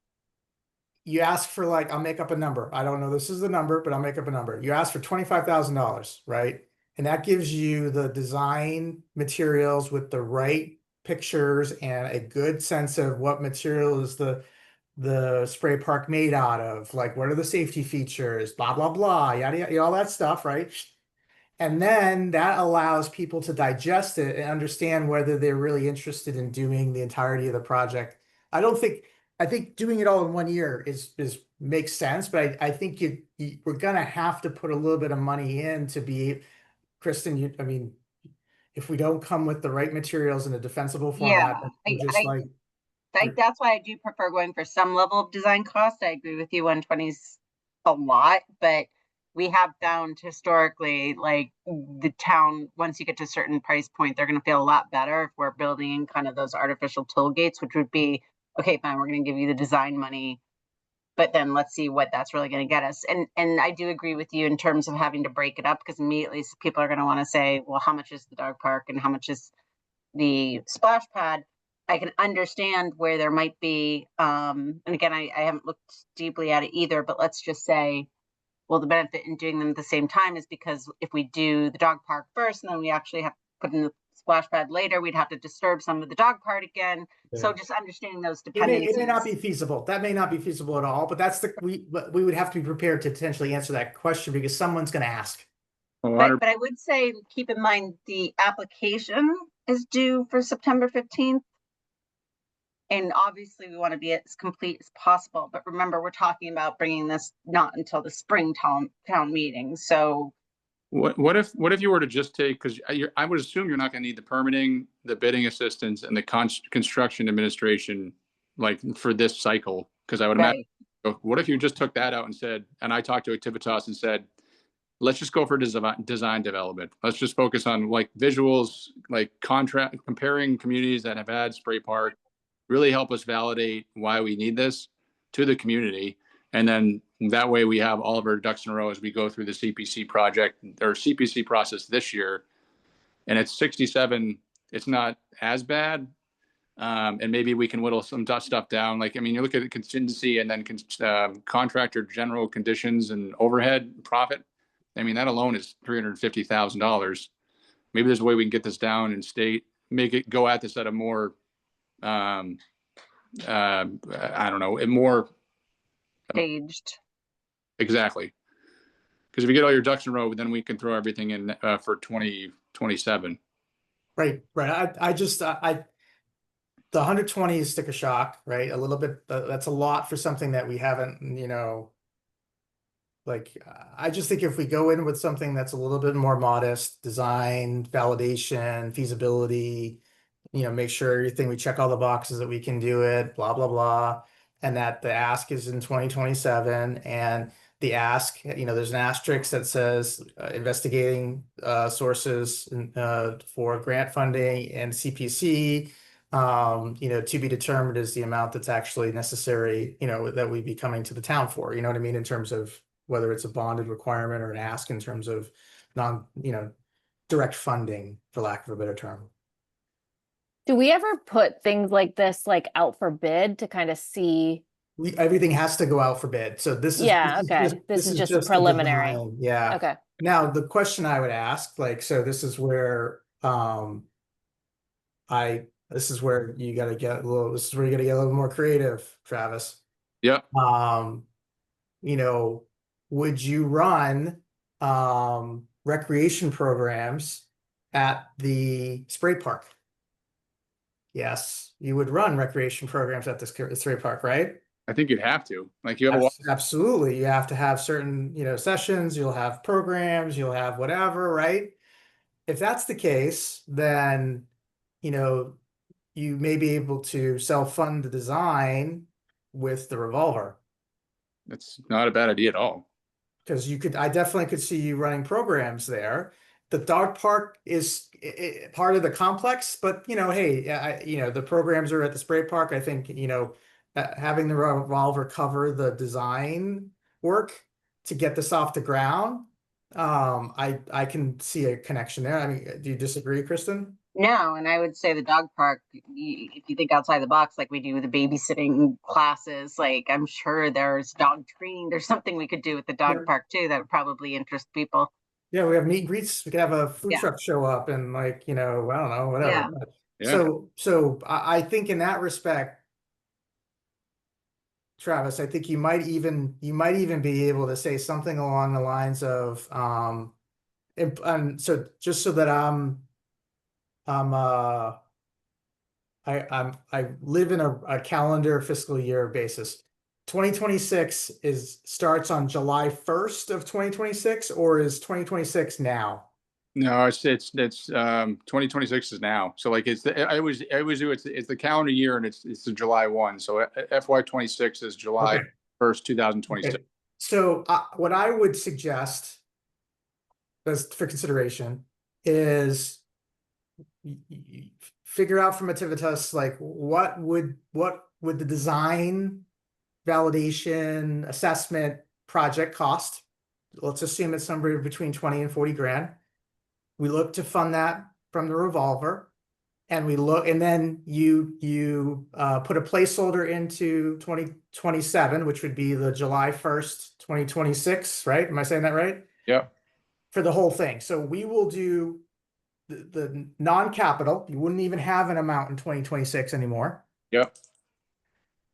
you ask for like, I'll make up a number. I don't know this is the number, but I'll make up a number. You ask for $25,000, right? And that gives you the design materials with the right pictures and a good sense of what material is the spray park made out of, like what are the safety features, blah, blah, blah, yada, yada, all that stuff, right? And then that allows people to digest it and understand whether they're really interested in doing the entirety of the project. I think doing it all in 1 year is makes sense, but I think we're gonna have to put a little bit of money in to be, Kristen, I mean, if we don't come with the right materials in a defensible format, that's why I do prefer going for some level of design cost. I agree with you, 120's a lot, but we have found historically, like the town, once you get to a certain price point, they're going to feel a lot better if we're building kind of those artificial toll gates, which would be, okay, fine, we're going to give you the design money, but then let's see what that's really going to get us. And I do agree with you in terms of having to break it up, because immediately people are going to want to say, well, how much is the dog park and how much is the splash pad? I can understand where there might be, and again, I haven't looked deeply at it either, but let's just say, well, the benefit in doing them at the same time is because if we do the dog park first and then we actually have to put in the splash pad later, we'd have to disturb some of the dog part again. Yeah. So just understanding those dependencies. It may not be feasible. That may not be feasible at all, but we would have to be prepared to potentially answer that question because someone's going to ask. But I would say, keep in mind the application is due for September 15th. And obviously we want to be as complete as possible, but remember, we're talking about bringing this not until the spring town meeting. So what if you were to just take, because I would assume you're not going to need the permitting, the bidding assistance, and the construction administration like for this cycle, because I would imagine, what if you just took that out and said, and I talked to Activitas and said, let's just go for design development. Let's just focus on like visuals, like comparing communities that have had spray park, really help us validate why we need this to the community. And then that way we have all of our ducks in a row as we go through the CPC project or CPC process this year. And it's 67, it's not as bad. And maybe we can whittle some stuff down. Like, I mean, you look at the contingency and then contractor general conditions and overhead profit. I mean, that alone is $350,000. Maybe there's a way we can get this down and make it go at this at a more, I don't know, more staged. Exactly. Because if you get all your ducks in a row, then we can throw everything in for 2027. Right. The 120 is sticker shock, right? A little bit, that's a lot for something that we haven't, like, I just think if we go in with something that's a little bit more modest, design, validation, feasibility, make sure we check all the boxes that we can do it, blah, blah, blah. And that the ask is in 2027. And the ask, there's an asterisk that says investigating sources for grant funding and CPC, to be determined is the amount that's actually necessary, that we'd be coming to the town for, you know what I mean? In terms of whether it's a bonded requirement or an ask in terms of direct funding, for lack of a better term. Do we ever put things like this out for bid to kind of see? Everything has to go out for bid. So this is this is just preliminary. Yeah. Okay. Now the question I would ask, so this is where this is where you got to get a little more creative, Travis. Yeah. Would you run recreation programs at the spray park? Yes, you would run recreation programs at the spray park, right? I think you'd have to. Like, you have absolutely. You have to have certain, sessions. You'll have programs. You'll have whatever, right? If that's the case, then you may be able to self-fund the design with the revolver. That's not a bad idea at all. Because I definitely could see you running programs there. The dog park is part of the complex, but hey, the programs are at the spray park. I think having the revolver cover the design work to get this off the ground, I can see a connection there. I mean, do you disagree, Kristen? No, and I would say the dog park, if you think outside the box, like we do with the babysitting classes, like I'm sure there's dog training. There's something we could do with the dog park too that would probably interest people. Yeah, we have meet and greets. We could have a food Yeah. truck show up and like, I don't know, whatever. Yeah. So I think in that respect, Travis, I think you might even be able to say something along the lines of and so just so that I live in a calendar fiscal year basis. 2026 starts on July 1st of 2026, or is 2026 now? No, it's 2026 is now. So like I always do it's the calendar year, and it's the July 1. So FY26 is July 1st, 2026. Okay. So what I would suggest as for consideration is figure out from Activitas like what would the design, validation, assessment project cost. Let's assume it's somewhere between 20 and 40 grand. We look to fund that from the revolver, and then you put a placeholder into 2027, which would be the July 1st, 2026, right? Am I saying that right? Yeah. For the whole thing. So we will do the non-capital. You wouldn't even have an amount in 2026 anymore. Yep.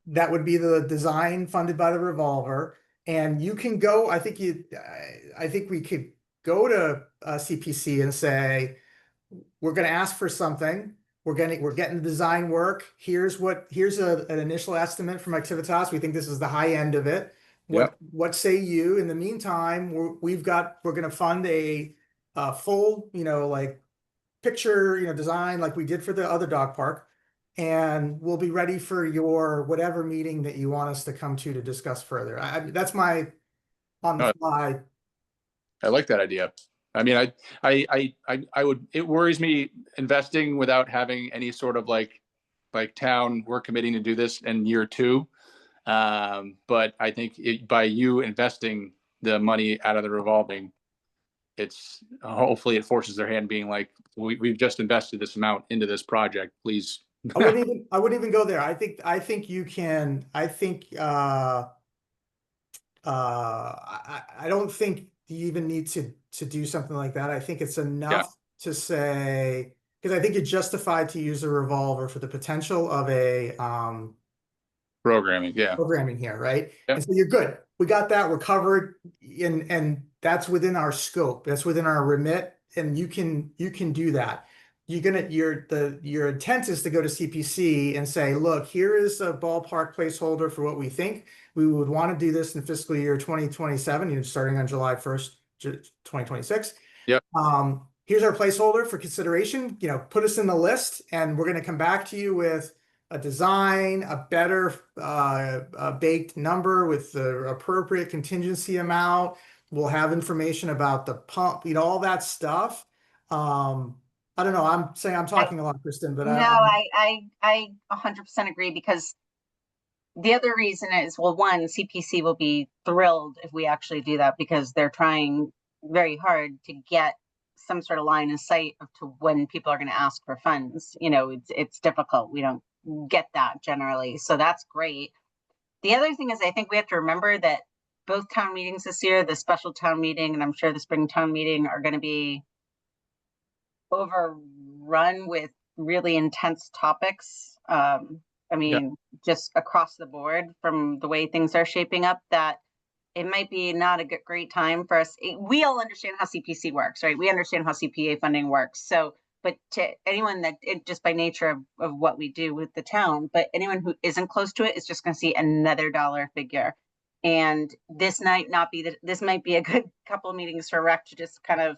That would be the design funded by the revolver. And you can go, I think we could go to CPC and say, we're going to ask for something. We're getting the design work. Here's an initial estimate from Activitas. We think this is the high end of it. What say you? In the meantime, we're going to fund a full, like picture, design like we did for the other dog park. And we'll be ready for your whatever meeting that you want us to come to discuss further. That's my on the fly. I like that idea. I mean, I would. It worries me investing without having any sort of like town. We're committing to do this in year 2, but I think by you investing the money out of the revolving, it's hopefully it forces their hand, being like, we've just invested this amount into this project. Please. I wouldn't even go there. I think you can. I think I don't think you even need to do something like that. I think it's enough to say, because I think you're justified to use a revolver for the potential of a programming here, right? And so you're good. We got that. We're covered, and that's within our scope. That's within our remit, and you can do that. Your intent is to go to CPC and say, look, here is a ballpark placeholder for what we think. We would want to do this in fiscal year 2027, starting on July 1st, 2026. Yep. Here's our placeholder for consideration. Put us in the list, and we're going to come back to you with a design, a better baked number with the appropriate contingency amount. We'll have information about the pump, all that stuff. I don't know. I'm saying I'm talking a lot, Kristen, but I 100% agree, because the other reason is, well, one, CPC will be thrilled if we actually do that, because they're trying very hard to get some sort of line of sight to when people are going to ask for funds. It's difficult. We don't get that generally. So that's great. The other thing is, I think we have to remember that both town meetings this year, the special town meeting, and I'm sure the spring town meeting, are going to be overrun with really intense topics. Just across the board, from the way things are shaping up, that it might be not a great time for us. We all understand how CPC works, right? We understand how CPA funding works. So, but to anyone that just by nature of what we do with the town, but anyone who isn't close to it is just going to see another dollar figure. And this might be a good couple of meetings for rec to just kind of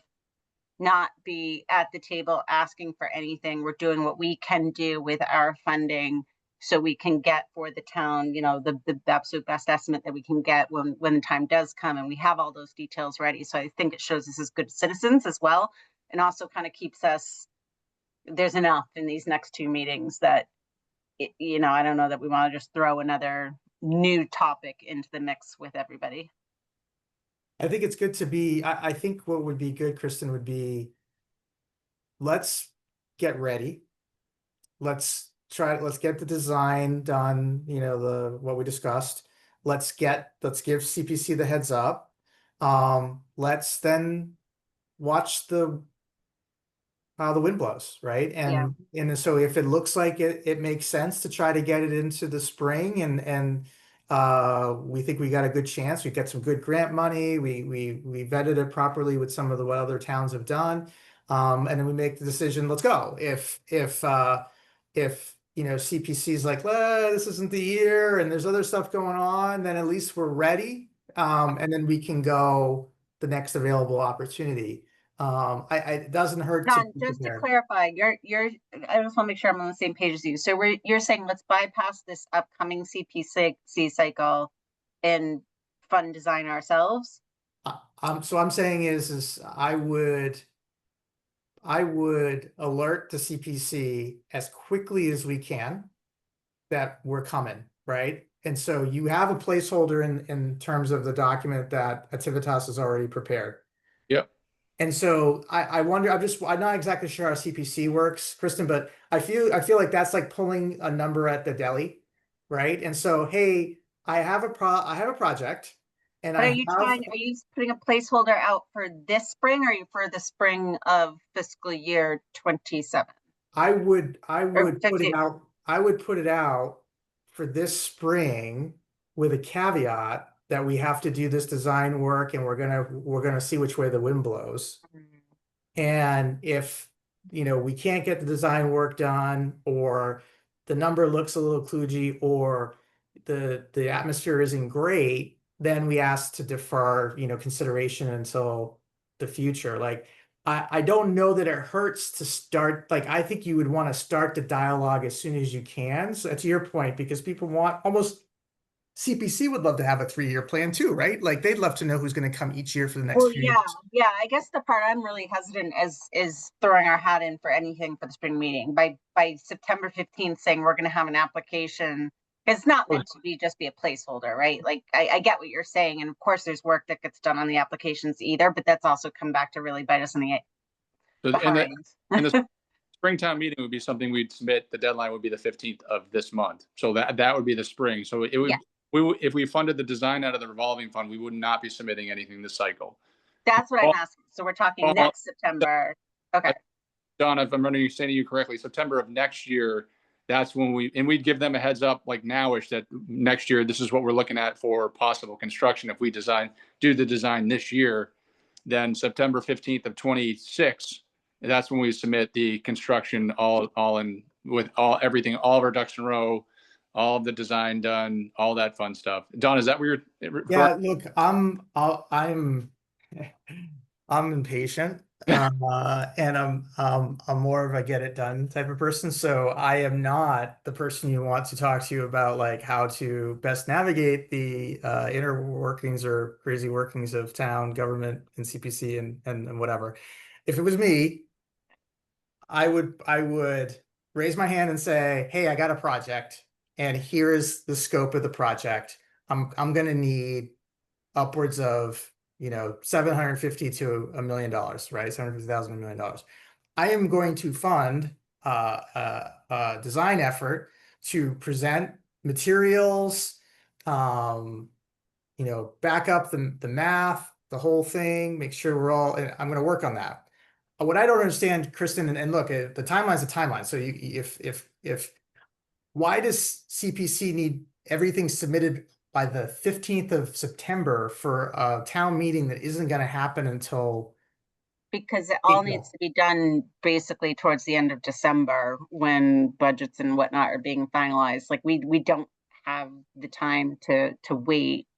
not be at the table asking for anything. We're doing what we can do with our funding, so we can get for the town, the absolute best estimate that we can get when the time does come, and we have all those details ready. So I think it shows us as good citizens as well, and also kind of keeps us, there's enough in these next 2 meetings that, I don't know that we want to just throw another new topic into the mix with everybody. I think it's good to be, I think what would be good, Kristen, would be, let's get ready. Let's get the design done, you know, what we discussed. Let's give CPC the heads up. Let's then watch how the wind blows, right? And so if it looks like it makes sense to try to get it into the spring, and we think we got a good chance, we get some good grant money, we vetted it properly with some of what other towns have done, and then we make the decision, let's go. If you know, CPC is like, well, this isn't the year and there's other stuff going on, then at least we're ready, and then we can go the next available opportunity. It doesn't hurt John, to just to prepare. clarify, I just want to make sure I'm on the same page as you. So you're saying let's bypass this upcoming CPC cycle and fund design ourselves? So I'm saying is I would alert the CPC as quickly as we can that we're coming, right? And so you have a placeholder in terms of the document that Ativitas has already prepared. Yep. And so I wonder, I'm not exactly sure how CPC works, Kristen, but I feel like that's like pulling a number at the deli, right? And so, hey, I have a project, and But are you putting a placeholder out for this spring, or for the spring of fiscal year 27? I would put it 50. out. I would put it out for this spring with a caveat that we have to do this design work, and we're gonna see which way the wind blows. And if, you know, we can't get the design work done, or the number looks a little kludgy, or the atmosphere isn't great, then we ask to defer, you know, consideration until the future. Like, I don't know that it hurts to start. Like, I think you would want to start the dialogue as soon as you can. So to your point, because people want, almost CPC would love to have a 3-year plan too, right? Like, they'd love to know who's going to come each year for the next few years. Yeah. I guess the part I'm really hesitant is throwing our hat in for anything for the spring meeting by September 15th, saying we're going to have an application. It's not meant to just be a placeholder, right? Like, I get what you're saying, and of course there's work that gets done on the applications either, but that's also come back to really bite us in the behind. And the springtime meeting would be something we'd submit. The deadline would be the 15th of this month, so that would be the spring. So it would. Yeah. If we funded the design out of the revolving fund, we would not be submitting anything this cycle. That's what I'm asking. So we're talking next September. Okay. Don, if I'm understanding you correctly, September of next year, that's when we'd give them a heads up like nowish that next year, this is what we're looking at for possible construction. If we do the design this year, then September 15th of 26, that's when we submit the construction all in with everything, all of our ducks in a row, all of the design done, all that fun stuff. Don, is that what you're? Yeah, look, I'm impatient, and I'm more of a get it done type of person. So I am not the person you want to talk to about like how to best navigate the inner workings or crazy workings of town government and CPC and whatever. If it was me, I would raise my hand and say, hey, I got a project, and here is the scope of the project. I'm going to need upwards of, you know, $750,000 to $1 million, right? $750,000 to $1 million. I am going to fund a design effort to present materials, you know, back up the math, the whole thing, make sure we're all, and I'm going to work on that. What I don't understand, Kristen, and look, the timeline's a timeline. So if why does CPC need everything submitted by the 15th of September for a town meeting that isn't going to happen until? Because it all needs to be done basically towards the end of December, when budgets and whatnot are being finalized. Like, we don't have the time to wait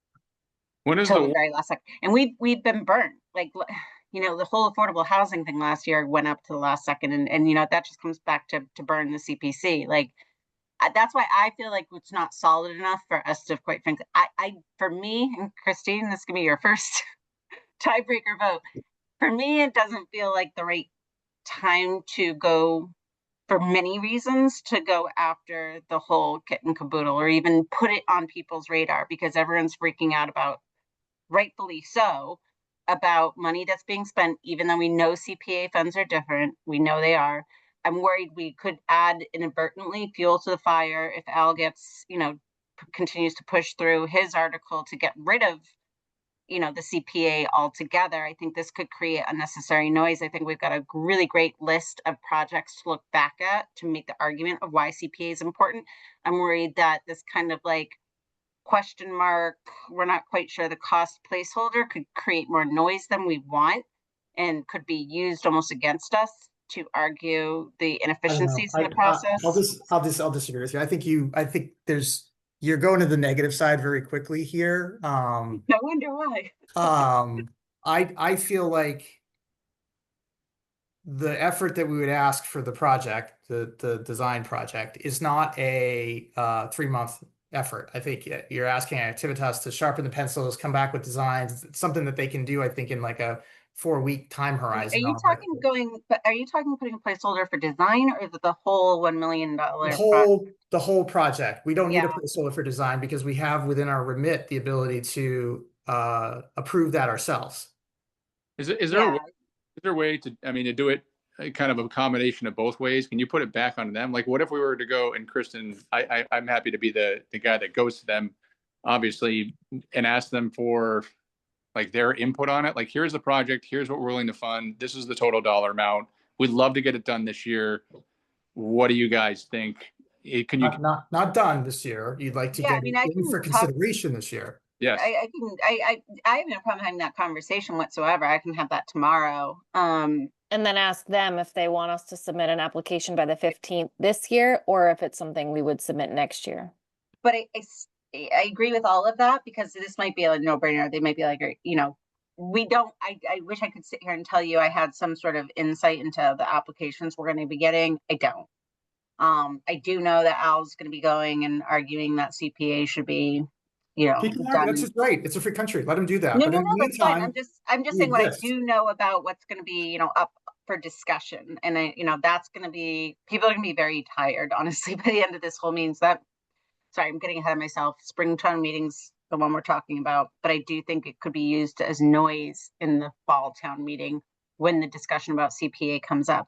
until the very last second. And we've been burnt. Like, you know, the whole affordable housing thing last year went up to the last second, and you know, that just comes back to burn the CPC. Like, that's why I feel like it's not solid enough for us to, quite frankly, for me, and Christine, this is gonna be your first tiebreaker vote. For me, it doesn't feel like the right time to go, for many reasons, to go after the whole kit and caboodle, or even put it on people's radar, because everyone's freaking out about, rightfully so, about money that's being spent, even though we know CPA funds are different. We know they are. I'm worried we could add inadvertently fuel to the fire if Al gets, continues to push through his article to get rid of, the CPA altogether. I think this could create unnecessary noise. I think we've got a really great list of projects to look back at to make the argument of why CPA is important. I'm worried that this kind of like question mark, we're not quite sure the cost placeholder could create more noise than we want and could be used almost against us to argue the inefficiencies in the process. I'll disagree with you. I think you're going to the negative side very quickly here. I wonder why. I feel like the effort that we would ask for the project, the design project, is not a 3-month effort. I think you're asking Activitas to sharpen the pencils, come back with designs. It's something that they can do, I think, in like a 4-week time horizon. Are you talking putting a placeholder for design, or is it the whole $1 million? The whole project. We don't need a placeholder for design because we have within our remit the ability to approve that ourselves. Is there a way to, to do it kind of a combination of both ways? Can you put it back on them? Like, what if we were to go, and Kristen, I'm happy to be the guy that goes to them, obviously, and ask them for like their input on it. Like, here's the project, here's what we're willing to fund, this is the total dollar amount. We'd love to get it done this year. What do you guys think? Can you not done this year? You'd like to get it in for consideration this year? Yes. I have no problem having that conversation whatsoever. I can have that tomorrow. And then ask them if they want us to submit an application by the 15th this year, or if it's something we would submit next year. But I agree with all of that, because this might be a no-brainer. They might be like, we don't, I wish I could sit here and tell you I had some sort of insight into the applications we're going to be getting. I don't. I do know that Al's going to be going and arguing that CPA should be, that's just right. It's a free country. Let him do that. No, that's fine. I'm just saying what I do know about what's going to be, up for discussion. And that's going to be, people are going to be very tired, honestly, by the end of this whole meeting. Sorry, I'm getting ahead of myself. Spring town meetings, the one we're talking about, but I do think it could be used as noise in the fall town meeting when the discussion about CPA comes up.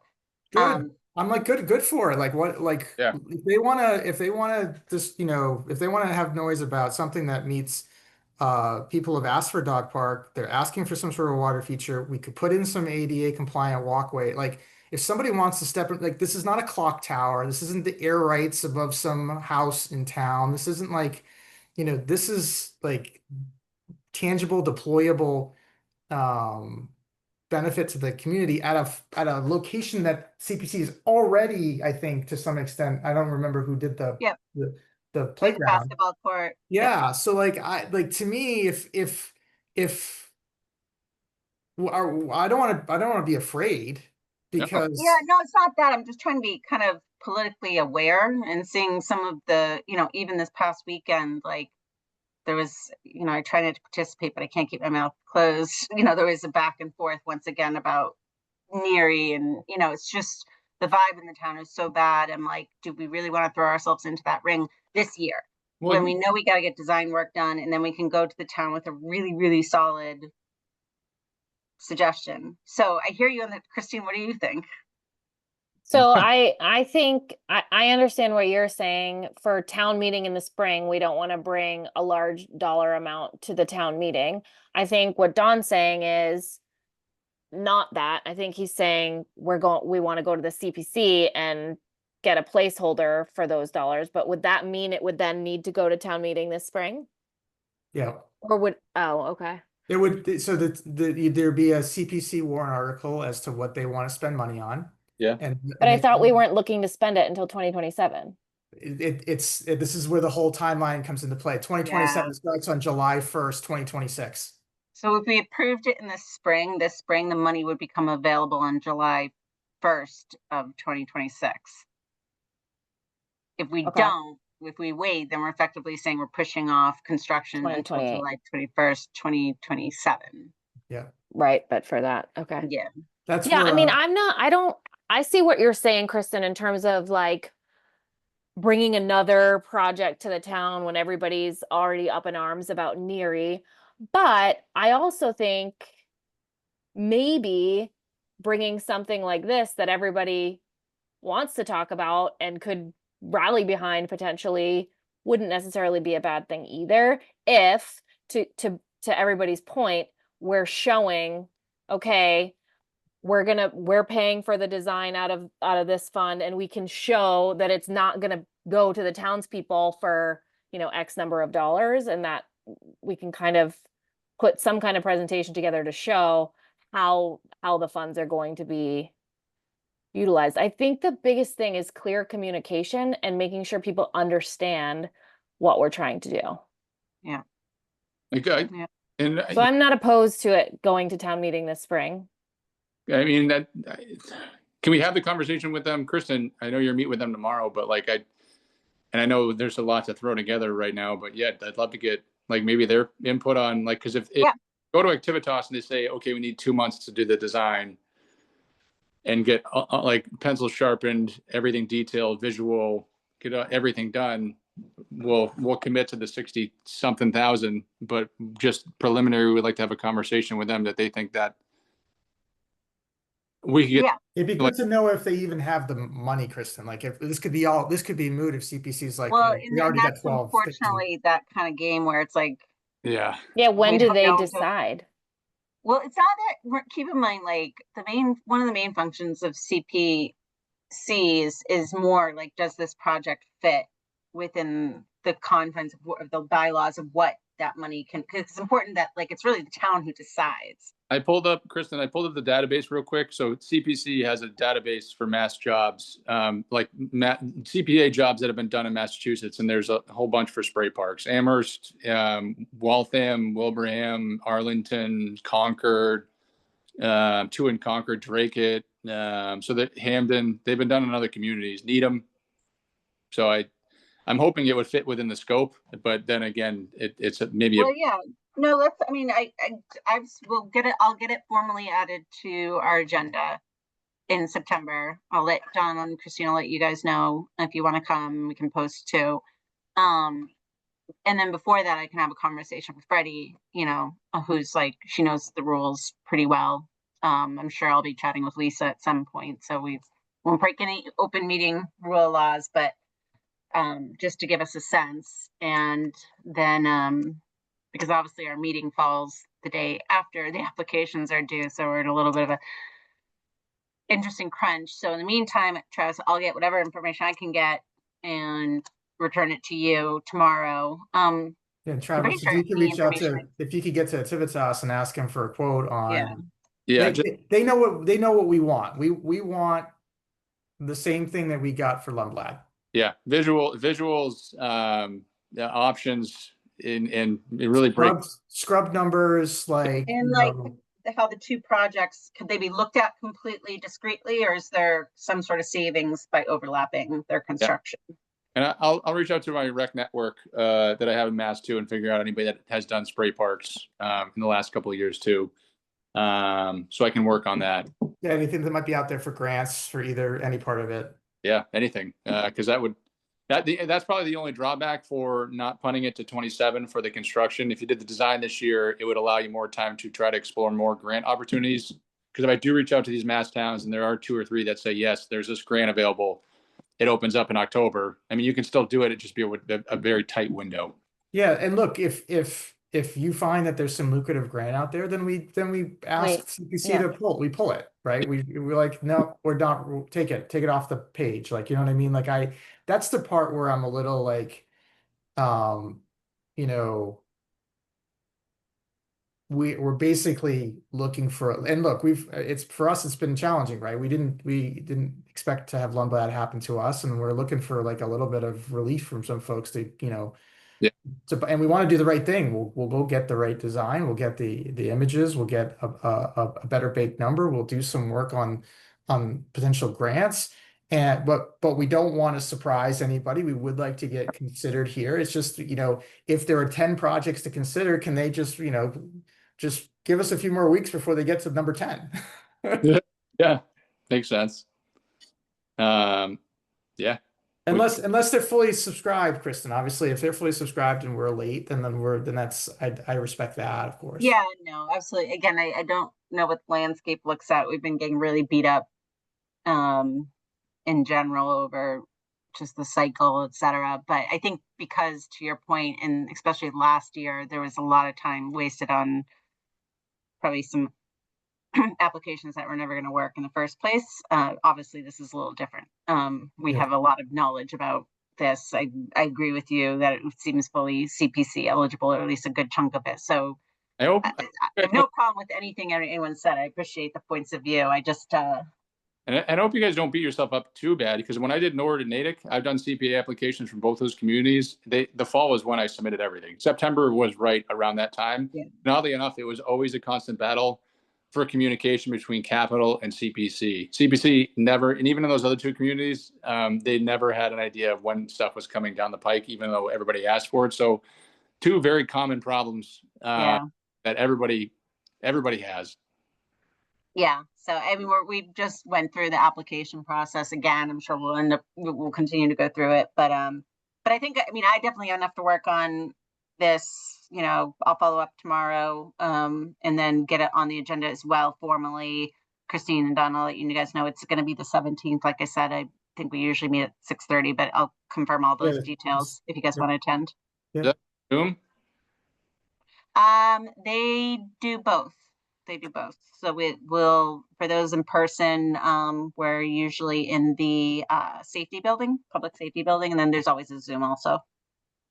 Good. I'm like, good for it. Like what, like if they want to just, if they want to have noise about something that meets, people have asked for a dog park, they're asking for some sort of water feature. We could put in some ADA compliant walkway. Like if somebody wants to step in, like, this is not a clock tower. This isn't the air rights above some house in town. This isn't like, this is like tangible, deployable, benefit to the community at a location that CPC is already, I think, to some extent. I don't remember who did the playground, basketball court. Yeah. So like, to me, if I don't want to be afraid, because no, it's not that. I'm just trying to be kind of politically aware and seeing some of the, even this past weekend, like, there was, I try not to participate, but I can't keep my mouth closed. There was a back and forth once again about Neary, and, it's just the vibe in the town is so bad. I'm like, do we really want to throw ourselves into that ring this year when we know we got to get design work done, and then we can go to the town with a really, really solid suggestion? So I hear you on that, Christine. What do you think? So I think I understand what you're saying. For town meeting in the spring, we don't want to bring a large dollar amount to the town meeting. I think what Don's saying is not that. I think he's saying we want to go to the CPC and get a placeholder for those dollars. But would that mean it would then need to go to town meeting this spring? Yeah. Or okay. It would, so that there'd be a CPC warrant article as to what they want to spend money on. Yeah. But I thought we weren't looking to spend it until 2027. This is where the whole timeline comes into play. 2027 starts on July 1st, 2026. So if we approved it in the spring, the money would become available on July 1st of 2026. If we don't, if we wait, then we're effectively saying we're pushing off construction until July 21st, 2027. Yeah. Right. But for that. Okay. Yeah. That's I see what you're saying, Kristen, in terms of like bringing another project to the town when everybody's already up in arms about Neary. But I also think maybe bringing something like this that everybody wants to talk about and could rally behind potentially wouldn't necessarily be a bad thing either, if to everybody's point, we're showing, okay, we're paying for the design out of this fund, and we can show that it's not gonna go to the townspeople for, X number of dollars, and that we can kind of put some kind of presentation together to show how the funds are going to be utilized. I think the biggest thing is clear communication and making sure people understand what we're trying to do. Yeah. Okay. Yeah. And So I'm not opposed to it going to town meeting this spring. I mean, can we have the conversation with them, Kristen? I know you're meeting with them tomorrow, but and I know there's a lot to throw together right now, but yeah, I'd love to get maybe their input on because if go to Activitas and they say, okay, we need 2 months to do the design and get pencils sharpened, everything detailed, visual, get everything done, we'll commit to the 60 something thousand, but just preliminary, we'd like to have a conversation with them that they think that we could get. It'd be good to know if they even have the money, Kristen. Like if this could be moot if CPC's like, well, we already got 12. Unfortunately, that kind of game where it's like, yeah. When do they decide? Well, it's not that. Keep in mind, like one of the main functions of CPCs is more like, does this project fit within the confines of the bylaws of what that money can? Because it's important that it's really the town who decides. Kristen, I pulled up the database real quick. So CPC has a database for mass jobs, CPA jobs that have been done in Massachusetts. And there's a whole bunch for spray parks: Amherst, Waltham, Wilbraham, Arlington, Concord, 2 in Concord, Dracut. So that Hamden, they've been done in other communities, Needham. So I'm hoping it would fit within the scope, but then again, it's maybe. Well, yeah. No, we'll get it. I'll get it formally added to our agenda in September. I'll let John and Christina let you guys know if you want to come. We can post too. And then before that, I can have a conversation with Freddie. Who's she knows the rules pretty well. I'm sure I'll be chatting with Lisa at some point, so we won't break any open meeting rule laws, but just to give us a sense, and then. Because obviously our meeting falls the day after the applications are due. So we're in a little bit of a interesting crunch. So in the meantime, Travis, I'll get whatever information I can get and return it to you tomorrow. Yeah, Travis, if you could reach out if you could get to Activitas and ask him for a quote on. Yeah. They know what we want. We want the same thing that we got for Lundblad. Yeah. Visuals, options. And it really breaks scrub numbers, how the two projects, could they be looked at completely discreetly, or is there some sort of savings by overlapping their construction? And I'll reach out to my rec network that I have in Mass too, and figure out anybody that has done spray parks in the last couple of years too, so I can work on that. Yeah, anything that might be out there for grants for any part of it. Yeah, anything, because that's probably the only drawback for not punting it to 27 for the construction. If you did the design this year, it would allow you more time to try to explore more grant opportunities. Because if I do reach out to these mass towns and there are 2 or 3 that say, yes, there's this grant available, it opens up in October. I mean, you can still do it. It just be a very tight window. Yeah. And look, if you find that there's some lucrative grant out there, then we ask CPC to pull it, right? We're like, no, we're not, take it off the page. You know what I mean? That's the part where I'm a little we're basically looking for, and look, for us, it's been challenging, right? We didn't expect to have Lundblad happen to us, and we're looking for a little bit of relief from some folks to, and we want to do the right thing. We'll go get the right design. We'll get the images. We'll get a better baked number. We'll do some work on potential grants. But we don't want to surprise anybody. We would like to get considered here. It's just, if there are 10 projects to consider, can they just give us a few more weeks before they get to number 10? Yeah, makes sense. Yeah. Unless they're fully subscribed, Kristen. Obviously, if they're fully subscribed and we're late, then that's I respect that, of course. Yeah, no, absolutely. Again, I don't know what the landscape looks at. We've been getting really beat up in general over just the cycle, et cetera. But I think because, to your point, and especially last year, there was a lot of time wasted on probably some applications that were never going to work in the first place. Obviously, this is a little different. We have a lot of knowledge about this. I agree with you that it seems fully CPC eligible, or at least a good chunk of it. So I hope I have no problem with anything anyone said. I appreciate the points of view. I just and I hope you guys don't beat yourself up too bad, because when I did Norwood and Natick, I've done CPA applications from both those communities. The fall was when I submitted everything. September was right around that time. Yeah. And oddly enough, it was always a constant battle for communication between Capital and CPC. CPC never, and even in those other two communities, they never had an idea of when stuff was coming down the pike, even though everybody asked for it. So two very common problems that everybody has. Yeah. So I mean, we just went through the application process again. I'm sure we'll continue to go through it, but I think, I mean, I definitely have enough to work on this. You know, I'll follow up tomorrow, and then get it on the agenda as well formally. Christine and Don, I'll let you guys know it's going to be the 17th. Like I said, I think we usually meet at 6:30, but I'll confirm all those details if you guys want to attend. Yeah. Zoom? They do both. So it will, for those in person, we're usually in the public safety building, and then there's always a Zoom also.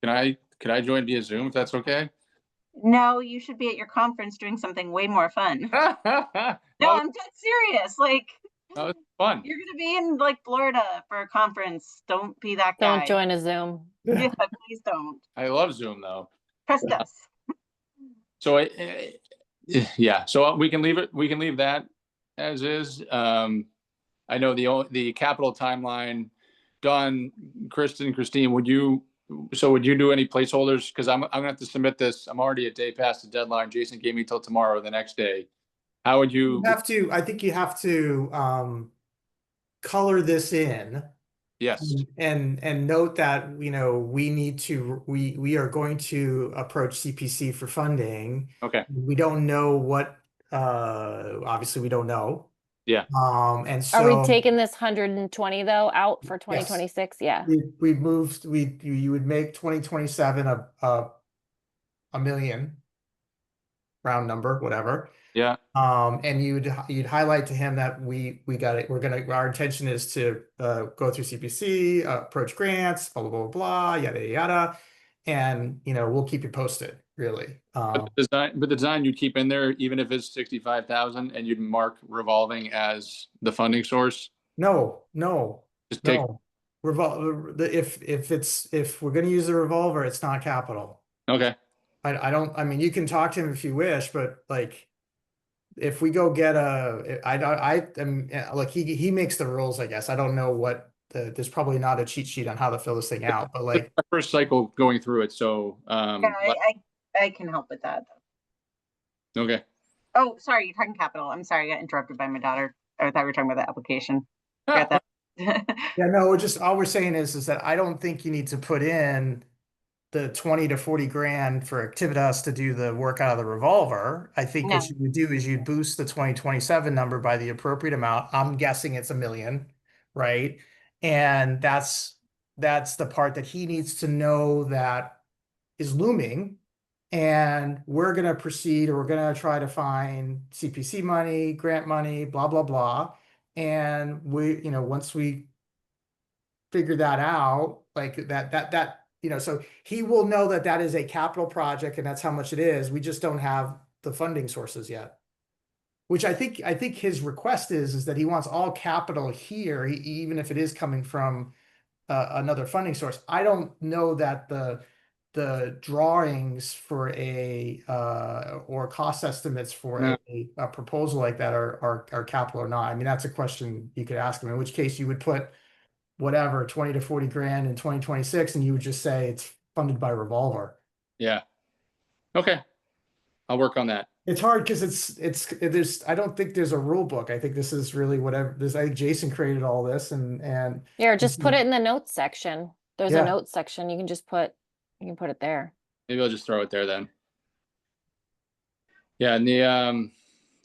Could I join via Zoom if that's okay? No, you should be at your conference doing something way more fun. No, I'm dead serious. Like, no, it's fun. You're gonna be in like Florida for a conference. Don't be that guy. Don't join a Zoom. Yeah, please don't. I love Zoom though. Trust us. So yeah, so we can leave it. We can leave that as is. I know the capital timeline. Don, Kristen, Christine, would you do any placeholders? Because I'm gonna have to submit this. I'm already a day past the deadline. Jason gave me till tomorrow, the next day. How would you? I think you have to color this in. Yes. And note that, you know, we are going to approach CPC for funding. Okay. We don't know what, obviously we don't know. Yeah. And so are we taking this 120 though out for 2026? Yes. Yeah. You would make 2027 a million, round number, whatever. Yeah. And you'd highlight to him that we got it. Our intention is to go through CPC, approach grants, blah, blah, blah, blah, yada, yada. And, you know, we'll keep you posted, really. But the design you'd keep in there, even if it's 65,000, and you'd mark revolving as the funding source. No. Just take if we're going to use the revolver, it's not capital. Okay. I mean, you can talk to him if you wish, but like, if we go get look, he makes the rules, I guess. I don't know what there's probably not a cheat sheet on how to fill this thing out, but like our first cycle going through it. So, I can help with that. Okay. Oh, sorry. You're talking capital. I'm sorry. I got interrupted by my daughter. I thought we were talking about the application. Got that. Yeah, no, all we're saying is that I don't think you need to put in the 20 to 40 grand for Activitas to do the work out of the revolver. I think what you would do is you'd boost the 2027 number by the appropriate amount. I'm guessing it's $1 million, right? And that's the part that he needs to know that is looming. And we're going to proceed, or we're going to try to find CPC money, grant money, blah, blah, blah. And we, you know, once we figure that out, like that, you know, so he will know that that is a capital project and that's how much it is. We just don't have the funding sources yet, which I think his request is that he wants all capital here, even if it is coming from another funding source. I don't know that the drawings for or cost estimates for a proposal like that are capital or not. I mean, that's a question you could ask him, in which case you would put whatever 20 to 40 grand in 2026 and you would just say it's funded by revolver. Yeah. Okay. I'll work on that. It's hard because there's I don't think there's a rule book. I think this is really whatever this. I think Jason created all this and Yeah, or just put it in the notes section. There's Yeah. a notes section. You can put it there. Maybe I'll just throw it there then. Yeah, and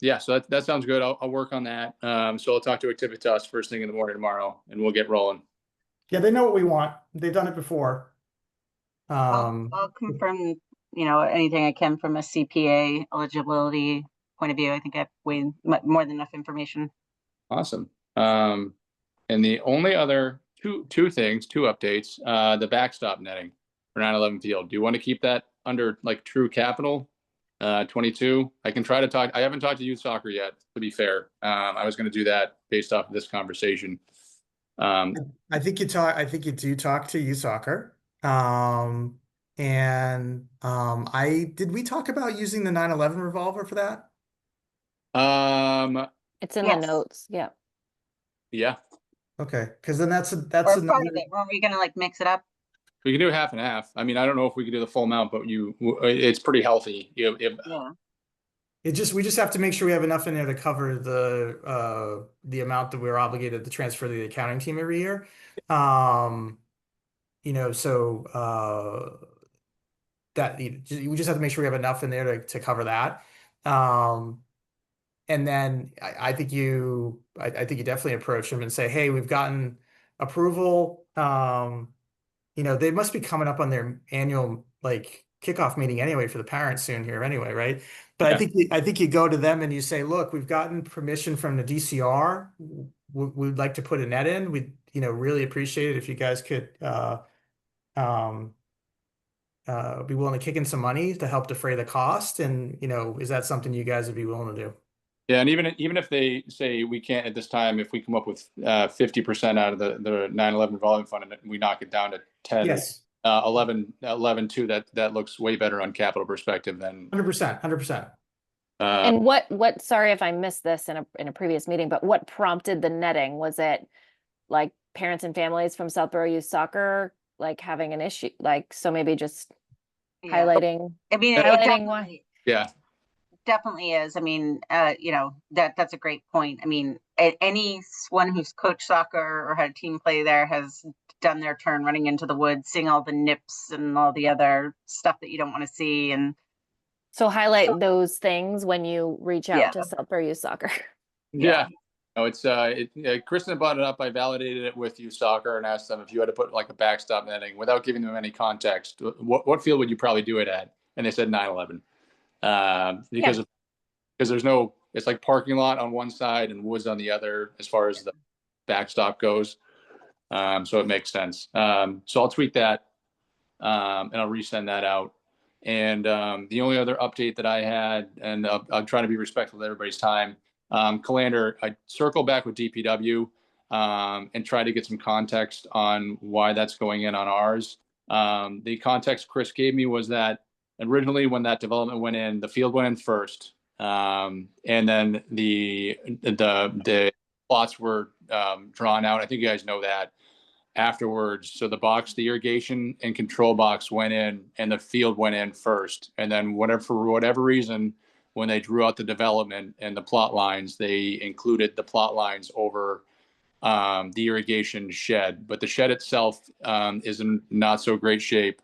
yeah, so that sounds good. I'll work on that. So I'll talk to Activitas first thing in the morning tomorrow, and we'll get rolling. Yeah, they know what we want. They've done it before. I'll confirm, anything I can from a CPA eligibility point of view. I think I have way more than enough information. Awesome. And the only other two updates, the backstop netting for 9/11 field. Do you want to keep that under like true capital? 22. I can try to talk. I haven't talked to youth soccer yet, to be fair. I was going to do that based off of this conversation. I think you do talk to youth soccer. Did we talk about using the 9/11 revolver for that? It's in the notes. Yeah. Yeah. Okay, because then that's or part of it. Weren't we gonna like mix it up? We can do half and half. I mean, I don't know if we can do the full amount, but it's pretty healthy. Yeah. We just have to make sure we have enough in there to cover the amount that we're obligated to transfer to the accounting team every year. That we just have to make sure we have enough in there to cover that. And then I think you definitely approach them and say, hey, we've gotten approval. They must be coming up on their annual like kickoff meeting anyway for the parents soon here anyway, right? But yeah. I think you go to them and you say, look, we've gotten permission from the DCR. We'd like to put a net in. We'd really appreciate it if you guys could be willing to kick in some money to help defray the cost. And is that something you guys would be willing to do? Yeah, and even if they say we can't at this time, if we come up with 50% out of the 9/11 revolving fund and we knock it down to 10, yes. 11 too, that looks way better on capital perspective than 100%. And what? Sorry if I missed this in a previous meeting, but what prompted the netting? Was it like parents and families from Southborough Youth Soccer like having an issue? Like, so maybe just highlighting. I mean, highlighting why. Yeah. Definitely is. I mean, that's a great point. I mean, anyone who's coached soccer or had a team play there has done their turn running into the woods, seeing all the nips and all the other stuff that you don't want to see. And so highlight those things when you reach out to Southborough Youth Soccer. Yeah. No, it's Kristen brought it up. I validated it with youth soccer and asked them if you had to put like a backstop netting without giving them any context, what field would you probably do it at? And they said 9/11. Because there's no, it's like parking lot on one side and woods on the other as far as the backstop goes. So it makes sense. So I'll tweak that and I'll resend that out. And the only other update that I had, and I'll try to be respectful of everybody's time, Calander, I circled back with DPW and try to get some context on why that's going in on ours. The context Chris gave me was that originally when that development went in, the field went in first, and then the plots were drawn out. I think you guys know that afterwards. So the irrigation and control box went in and the field went in first. And then for whatever reason, when they drew out the development and the plot lines, they included the plot lines over the irrigation shed. But the shed itself is in not so great shape.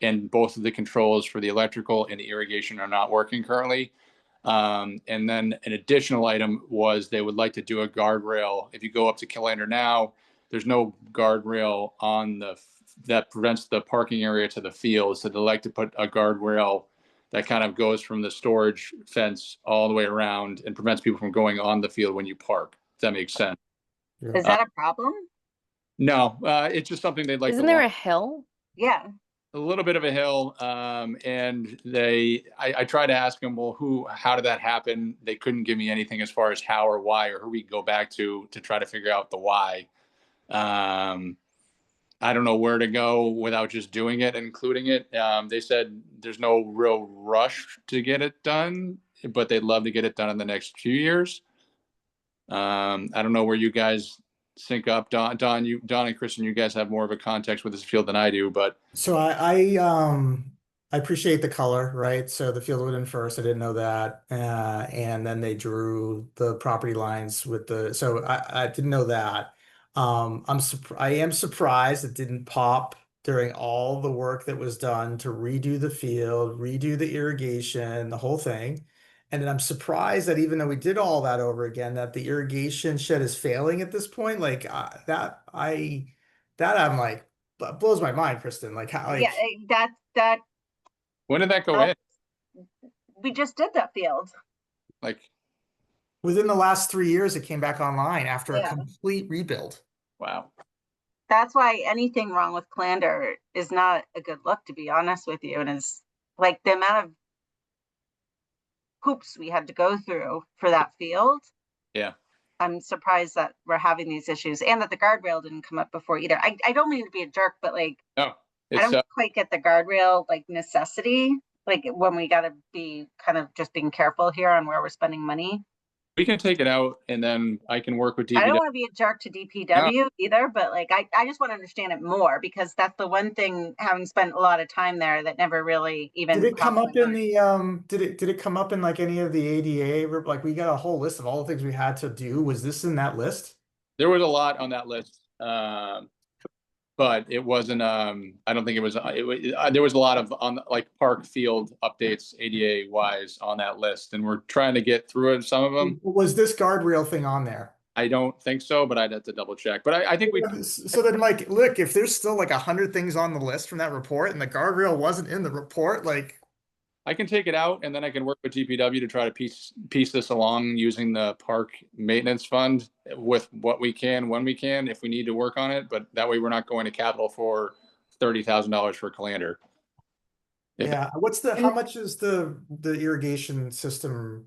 And both of the controls for the electrical and the irrigation are not working currently. And then an additional item was they would like to do a guardrail. If you go up to Calander now, there's no guardrail that prevents the parking area to the field. So they'd like to put a guardrail that kind of goes from the storage fence all the way around and prevents people from going on the field when you park. If that makes sense. Is that a problem? No, it's just something they'd like. Isn't there a hill? Yeah. A little bit of a hill, and I tried to ask them, well, how did that happen? They couldn't give me anything as far as how or why or who we go back to try to figure out the why. I don't know where to go without just doing it and including it. They said there's no real rush to get it done, but they'd love to get it done in the next few years. I don't know where you guys sync up. Don and Kristen, you guys have more of a context with this field than I do, but so I appreciate the color, right? So the field went in first. I didn't know that. And then they drew the property lines with so I didn't know that. I am surprised it didn't pop during all the work that was done to redo the field, redo the irrigation, the whole thing. And then I'm surprised that even though we did all that over again, that the irrigation shed is failing at this point. Like that I'm like, blows my mind, Kristen. Like how, Yeah, like, that When did that go in? we just did that field. Like within the last 3 years, it came back online after a Yeah. complete rebuild. wow. That's why anything wrong with Clander is not a good look, to be honest with you. And it's like the amount of hoops we had to go through for that field. Yeah. I'm surprised that we're having these issues and that the guardrail didn't come up before either. I don't mean to be a jerk, but like, No, I it's don't quite get the guardrail like necessity, like when we got to be kind of just being careful here on where we're spending money. we can take it out and then I can work with I don't DPW. want to be a jerk to DPW either, but like I just want to understand it more, because that's the one thing, having spent a lot of time there, that never really even Did it come crossed up my in mind. the did it come up in like any of the ADA? Like we got a whole list of all the things we had to do. Was this in that list? There was a lot on that list. But it wasn't, I don't think it was, there was a lot of on like park field updates ADA wise on that list, and we're trying to get through it, some of them. Was this guardrail thing on there? I don't think so, but I'd have to double check. But I think we, So then like, look, if there's still like 100 things on the list from that report and the guardrail wasn't in the report, like, I can take it out and then I can work with DPW to try to piece this along using the park maintenance fund with what we can, when we can, if we need to work on it. But that way we're not going to capital for $30,000 for Clander. yeah. How much is the irrigation system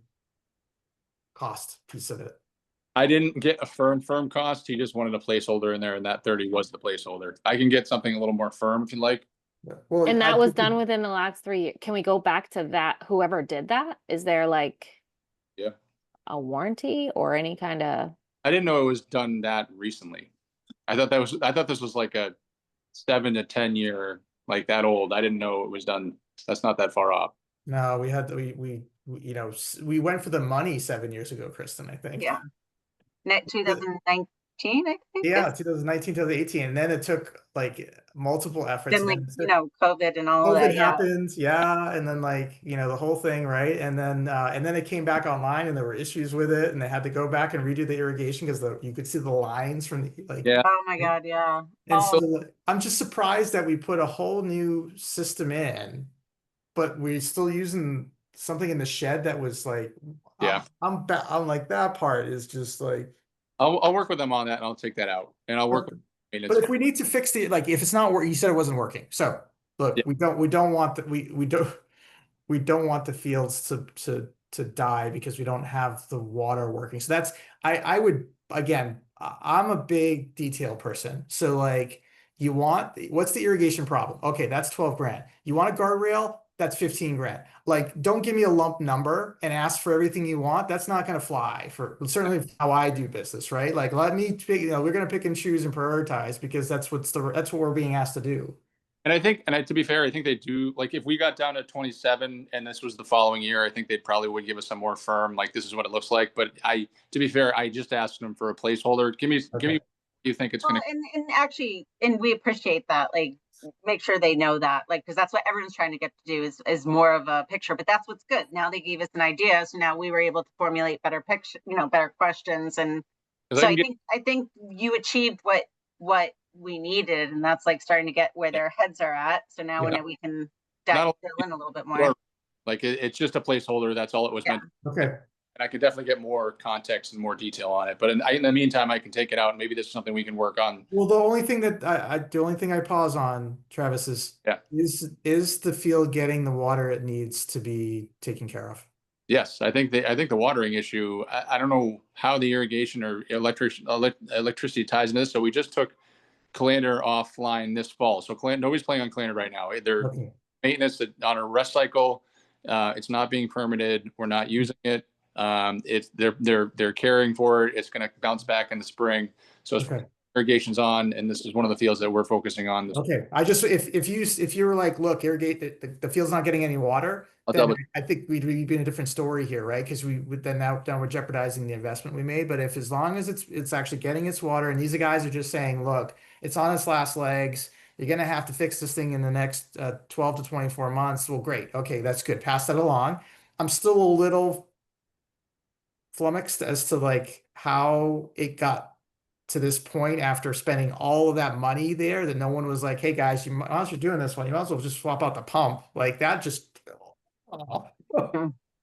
cost piece of it? I didn't get a firm cost. He just wanted a placeholder in there, and that 30 was the placeholder. I can get something a little more firm if you like. Well, and that was done within the last 3 years. Can we go back to that? Whoever did that, is there like a warranty or any kind of? I didn't know it was done that recently. I thought this was like a 7 to 10 year, like that old. I didn't know it was done. That's not that far off. No, we went for the money 7 years ago, Kristen, I think. Yeah. 2019, I think. Yeah, 2019, 2018. And then it took like multiple efforts. Then like, COVID and all that. COVID happened, yeah. And then like, the whole thing, right? And then it came back online and there were issues with it and they had to go back and redo the irrigation because you could see the lines from the Oh my God, yeah. And so I'm just surprised that we put a whole new system in, but we're still using something in the shed that was like, I'm like, that part is just like, I'll work with them on that and I'll take that out and I'll work with but if we need to fix like if it's not working, you said it wasn't working. So look, we don't want that we don't want the fields to die because we don't have the water working. So that's I would, again, I'm a big detail person. So like what's the irrigation problem? Okay, that's 12 grand. You want a guardrail? That's 15 grand. Like, don't give me a lump number and ask for everything you want. That's not going to fly certainly how I do business, right? Like, let me pick, we're going to pick and choose and prioritize because that's what we're being asked to do. And I think, to be fair, I think they do, like, if we got down to 27 and this was the following year, I think they probably would give us some more firm, like, this is what it looks like. But to be fair, I just asked them for a placeholder. Give me, you think it's going to. And actually, and we appreciate that, like, make sure they know that, like, because that's what everyone's trying to get to do is more of a picture. But that's what's good. Now they gave us an idea, so now we were able to formulate better picture, better questions. And so I think you achieved what we needed, and that's like starting to get where their heads are at. So now when we can dive in a little bit more. Like it's just a placeholder. That's all it was meant. Okay. And I could definitely get more context and more detail on it. But in the meantime, I can take it out, and maybe this is something we can work on. Well, the only thing I pause on, Travis, is the field getting the water it needs to be taken care of? Yes, I think the watering issue. I don't know how the irrigation or electricity ties into this. So we just took Clander offline this fall. So nobody's playing on Clander right now. They're maintenance on a rest cycle. It's not being permitted. We're not using it. They're caring for it. It's going to bounce back in the spring. So it's irrigation's on, and this is one of the fields that we're focusing on. Okay, I just, if you were like, look, irrigate, the field's not getting any water, I'll then double- I think we'd be in a different story here, right? Because we would then now we're jeopardizing the investment we made. But if, as long as it's actually getting its water, and these guys are just saying, look, it's on its last legs, you're gonna have to fix this thing in the next 12 to 24 months. Well, great. Okay, that's good. Pass that along. I'm still a little flummoxed as to like how it got to this point after spending all of that money there, that no one was like, hey guys, you might, as you're doing this one, you might as well just swap out the pump. Like that just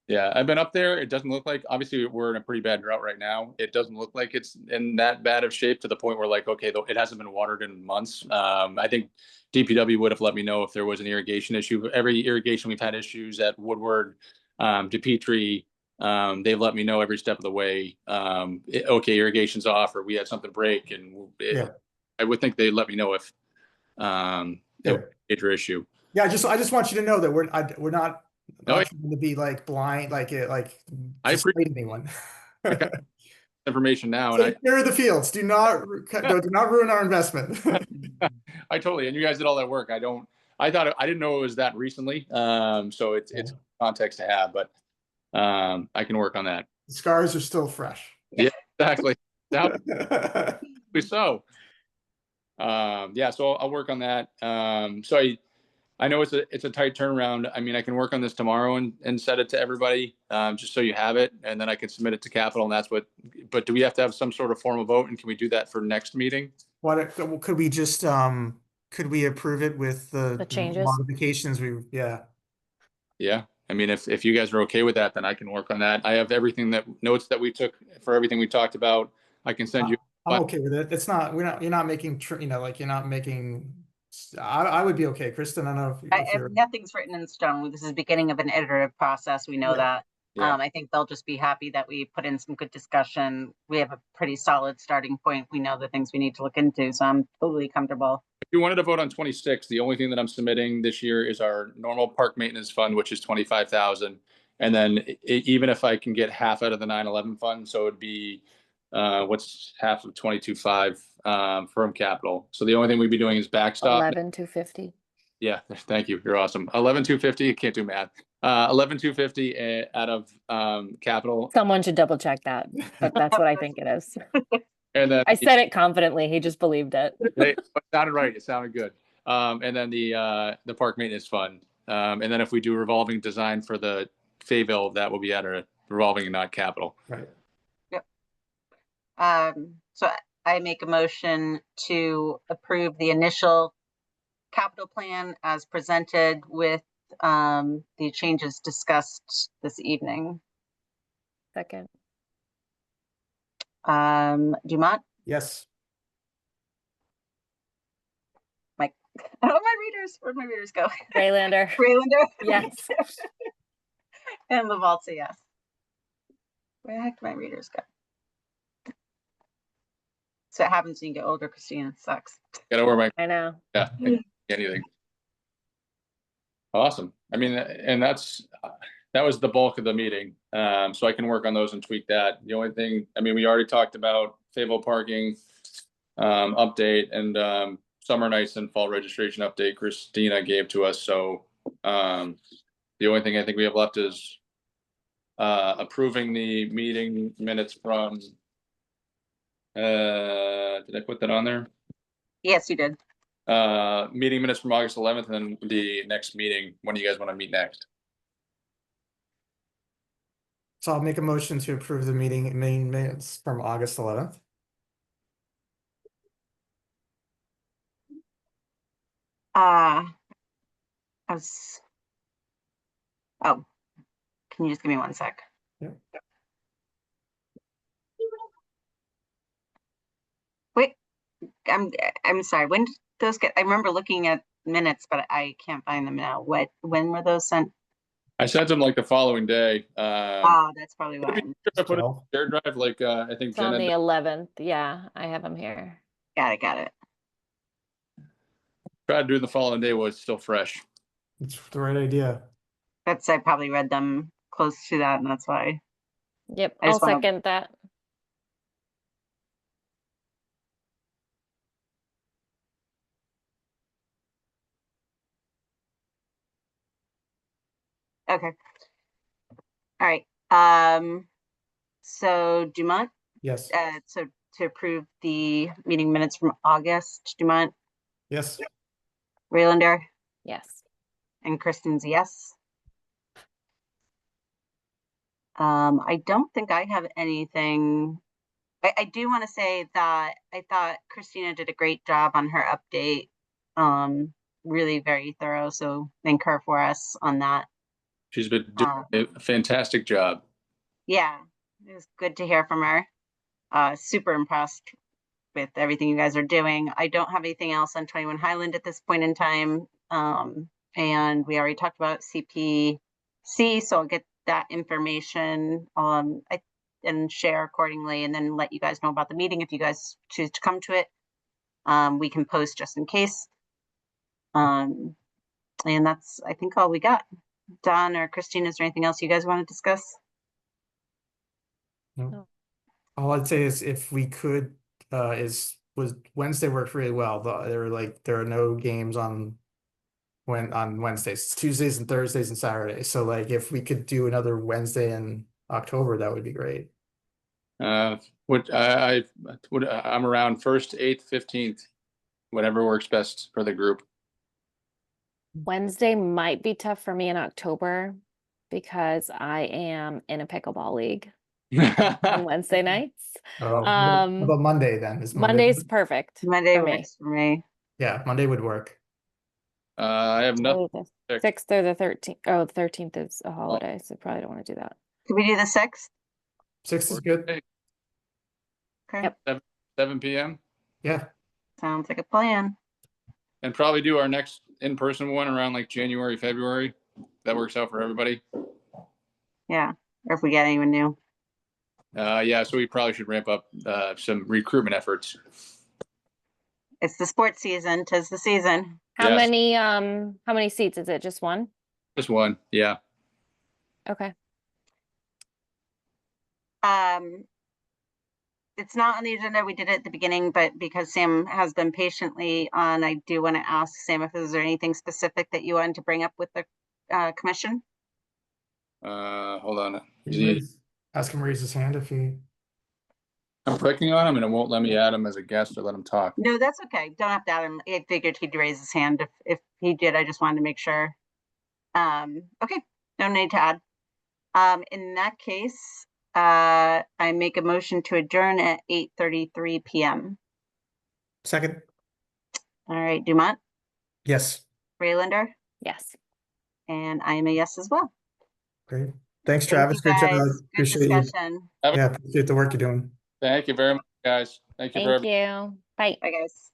Yeah, I've been up there. It doesn't look like, obviously we're in a pretty bad drought right now. It doesn't look like it's in that bad of shape, to the point where like, okay, though it hasn't been watered in months. I think DPW would have let me know if there was an irrigation issue. Every irrigation we've had issues at Woodward, DePetrie, they've let me know every step of the way. Okay, irrigation's off, or we had something break, and I would think they'd let me know if it was a major issue. Yeah, I just want you to know that we're not No, trying to be like blind, like I appreciate anyone. information now, Take care of the fields. Do not ruin our investment. I totally, and you guys did all that work. I didn't know it was that recently. So it's context to have, but I can work on that. The scars are still fresh. Yeah, exactly. So yeah, so I'll work on that. So I know it's a tight turnaround. I mean, I can work on this tomorrow and set it to everybody, just so you have it, and then I can submit it to capital, and that's what. But do we have to have some sort of formal vote, and can we do that for next meeting? Could we just could we approve it with the changes? modifications? Yeah. I mean, if you guys are okay with that, then I can work on that. I have everything notes that we took for everything we talked about. I can send you. I'm okay with it. It's not, you're not making, like you're not making, I would be okay. Kristen, I don't know if you're. Nothing's written in stone. This is the beginning of an iterative process. We know that. Yeah. I think they'll just be happy that we put in some good discussion. We have a pretty solid starting point. We know the things we need to look into, so I'm totally comfortable. If you wanted to vote on 26, the only thing that I'm submitting this year is our normal park maintenance fund, which is 25,000. And then even if I can get half out of the 9/11 fund, so it'd be what's half of 22.5 from capital. So the only thing we'd be doing is backstop. 11,250. Yeah, thank you. You're awesome. 11,250. Can't do math. 11,250 out of capital. Someone should double check that, but that's what I think it is. And then I said it confidently. He just believed it. It sounded right. It sounded good. And then the park maintenance fund. And then if we do revolving design for the Fayetteville, that will be at a revolving and not capital. Right. Yep. So I make a motion to approve the initial capital plan as presented with the changes discussed this evening. Second. Dumont? Yes. Mike? Oh, my readers. Where'd my readers go? Raylander. Raylander? Yes. And Lavalsa, yes. Where the heck do my readers go? So it happens when you get older, Christina. It sucks. Gotta wear my, I know. yeah, anything. Awesome. I mean, and that was the bulk of the meeting. So I can work on those and tweak that. The only thing, I mean, we already talked about Fayetteville parking update and summer nights and fall registration update Christina gave to us. So the only thing I think we have left is approving the meeting minutes from, did I put that on there? Yes, you did. Meeting minutes from August 11th, and then the next meeting. When do you guys want to meet next? So I'll make a meeting to approve the meeting minutes from August 11th. Oh, can you just give me one sec? Yeah. Wait, I'm sorry. When did those get? I remember looking at minutes, but I can't find them now. When were those sent? I sent them like the following day. That's probably why. I put it in shared drive, like I think It's on the 11th. Yeah, I have them here. Got it. tried to do the following day was still fresh. It's the right idea. I probably read them close to that, and that's why. Yep, I I'll just wanna- second that. Okay. All right. So Dumont, Yes. so to approve the meeting minutes from August, Dumont, Yes. Raylander, Yes. and Kristen's yes. I don't think I have anything. I do want to say that I thought Christina did a great job on her update. Really very thorough. So thank her for us on that. She's been doing a fantastic job. Yeah, it was good to hear from her. Super impressed with everything you guys are doing. I don't have anything else on 21 Highland at this point in time. And we already talked about CPC, so I'll get that information and share accordingly, and then let you guys know about the meeting if you guys choose to come to it. We can post just in case. And that's, I think, all we got. Don or Christine, is there anything else you guys want to discuss? No. All I'd say is if we could, Wednesday worked really well. There are no games on Wednesdays. It's Tuesdays and Thursdays and Saturdays. So like if we could do another Wednesday in October, that would be great. I'm around 1st, 8th, 15th, whatever works best for the group. Wednesday might be tough for me in October because I am in a pickleball league on Wednesday nights. How about Monday then? Is Monday's perfect. Monday for me. works for me. Yeah, Monday would work. I have nothing. Oh, the 6th or the 13th. Oh, the 13th is a holiday, so probably don't want to do that. Can we do the 6th? 6th is good. Okay. Yep. 7 p.m. Yeah. Sounds like a plan. And probably do our next in-person one around like January, February. That works out for everybody. Yeah. Or if we get anyone new. Yeah, so we probably should ramp up some recruitment efforts. It's the sports season. 'Tis the season. How Yes. many seats is it? Just one? Just one, yeah. Okay. It's not on the agenda. We did it at the beginning, but because Sam has been patiently on, I do want to ask Sam if there's anything specific that you wanted to bring up with the commission. Hold on. Ask him to raise his hand if he. I'm clicking on him and it won't let me add him as a guest or let him talk. No, that's okay. Don't have to add him. I figured he'd raise his hand if he did. I just wanted to make sure. Okay, no need to add. In that case, I make a motion to adjourn at 8:33 p.m. Second. All right, Dumont, Yes. Raylander, Yes. and I am a yes as well. Great. Thanks, Thank Travis. you, Good job. guys. Good Appreciate you. discussion. Yeah, appreciate the work you're doing. Thank you very much, guys. Thank you for Thank you. Bye. Bye, guys.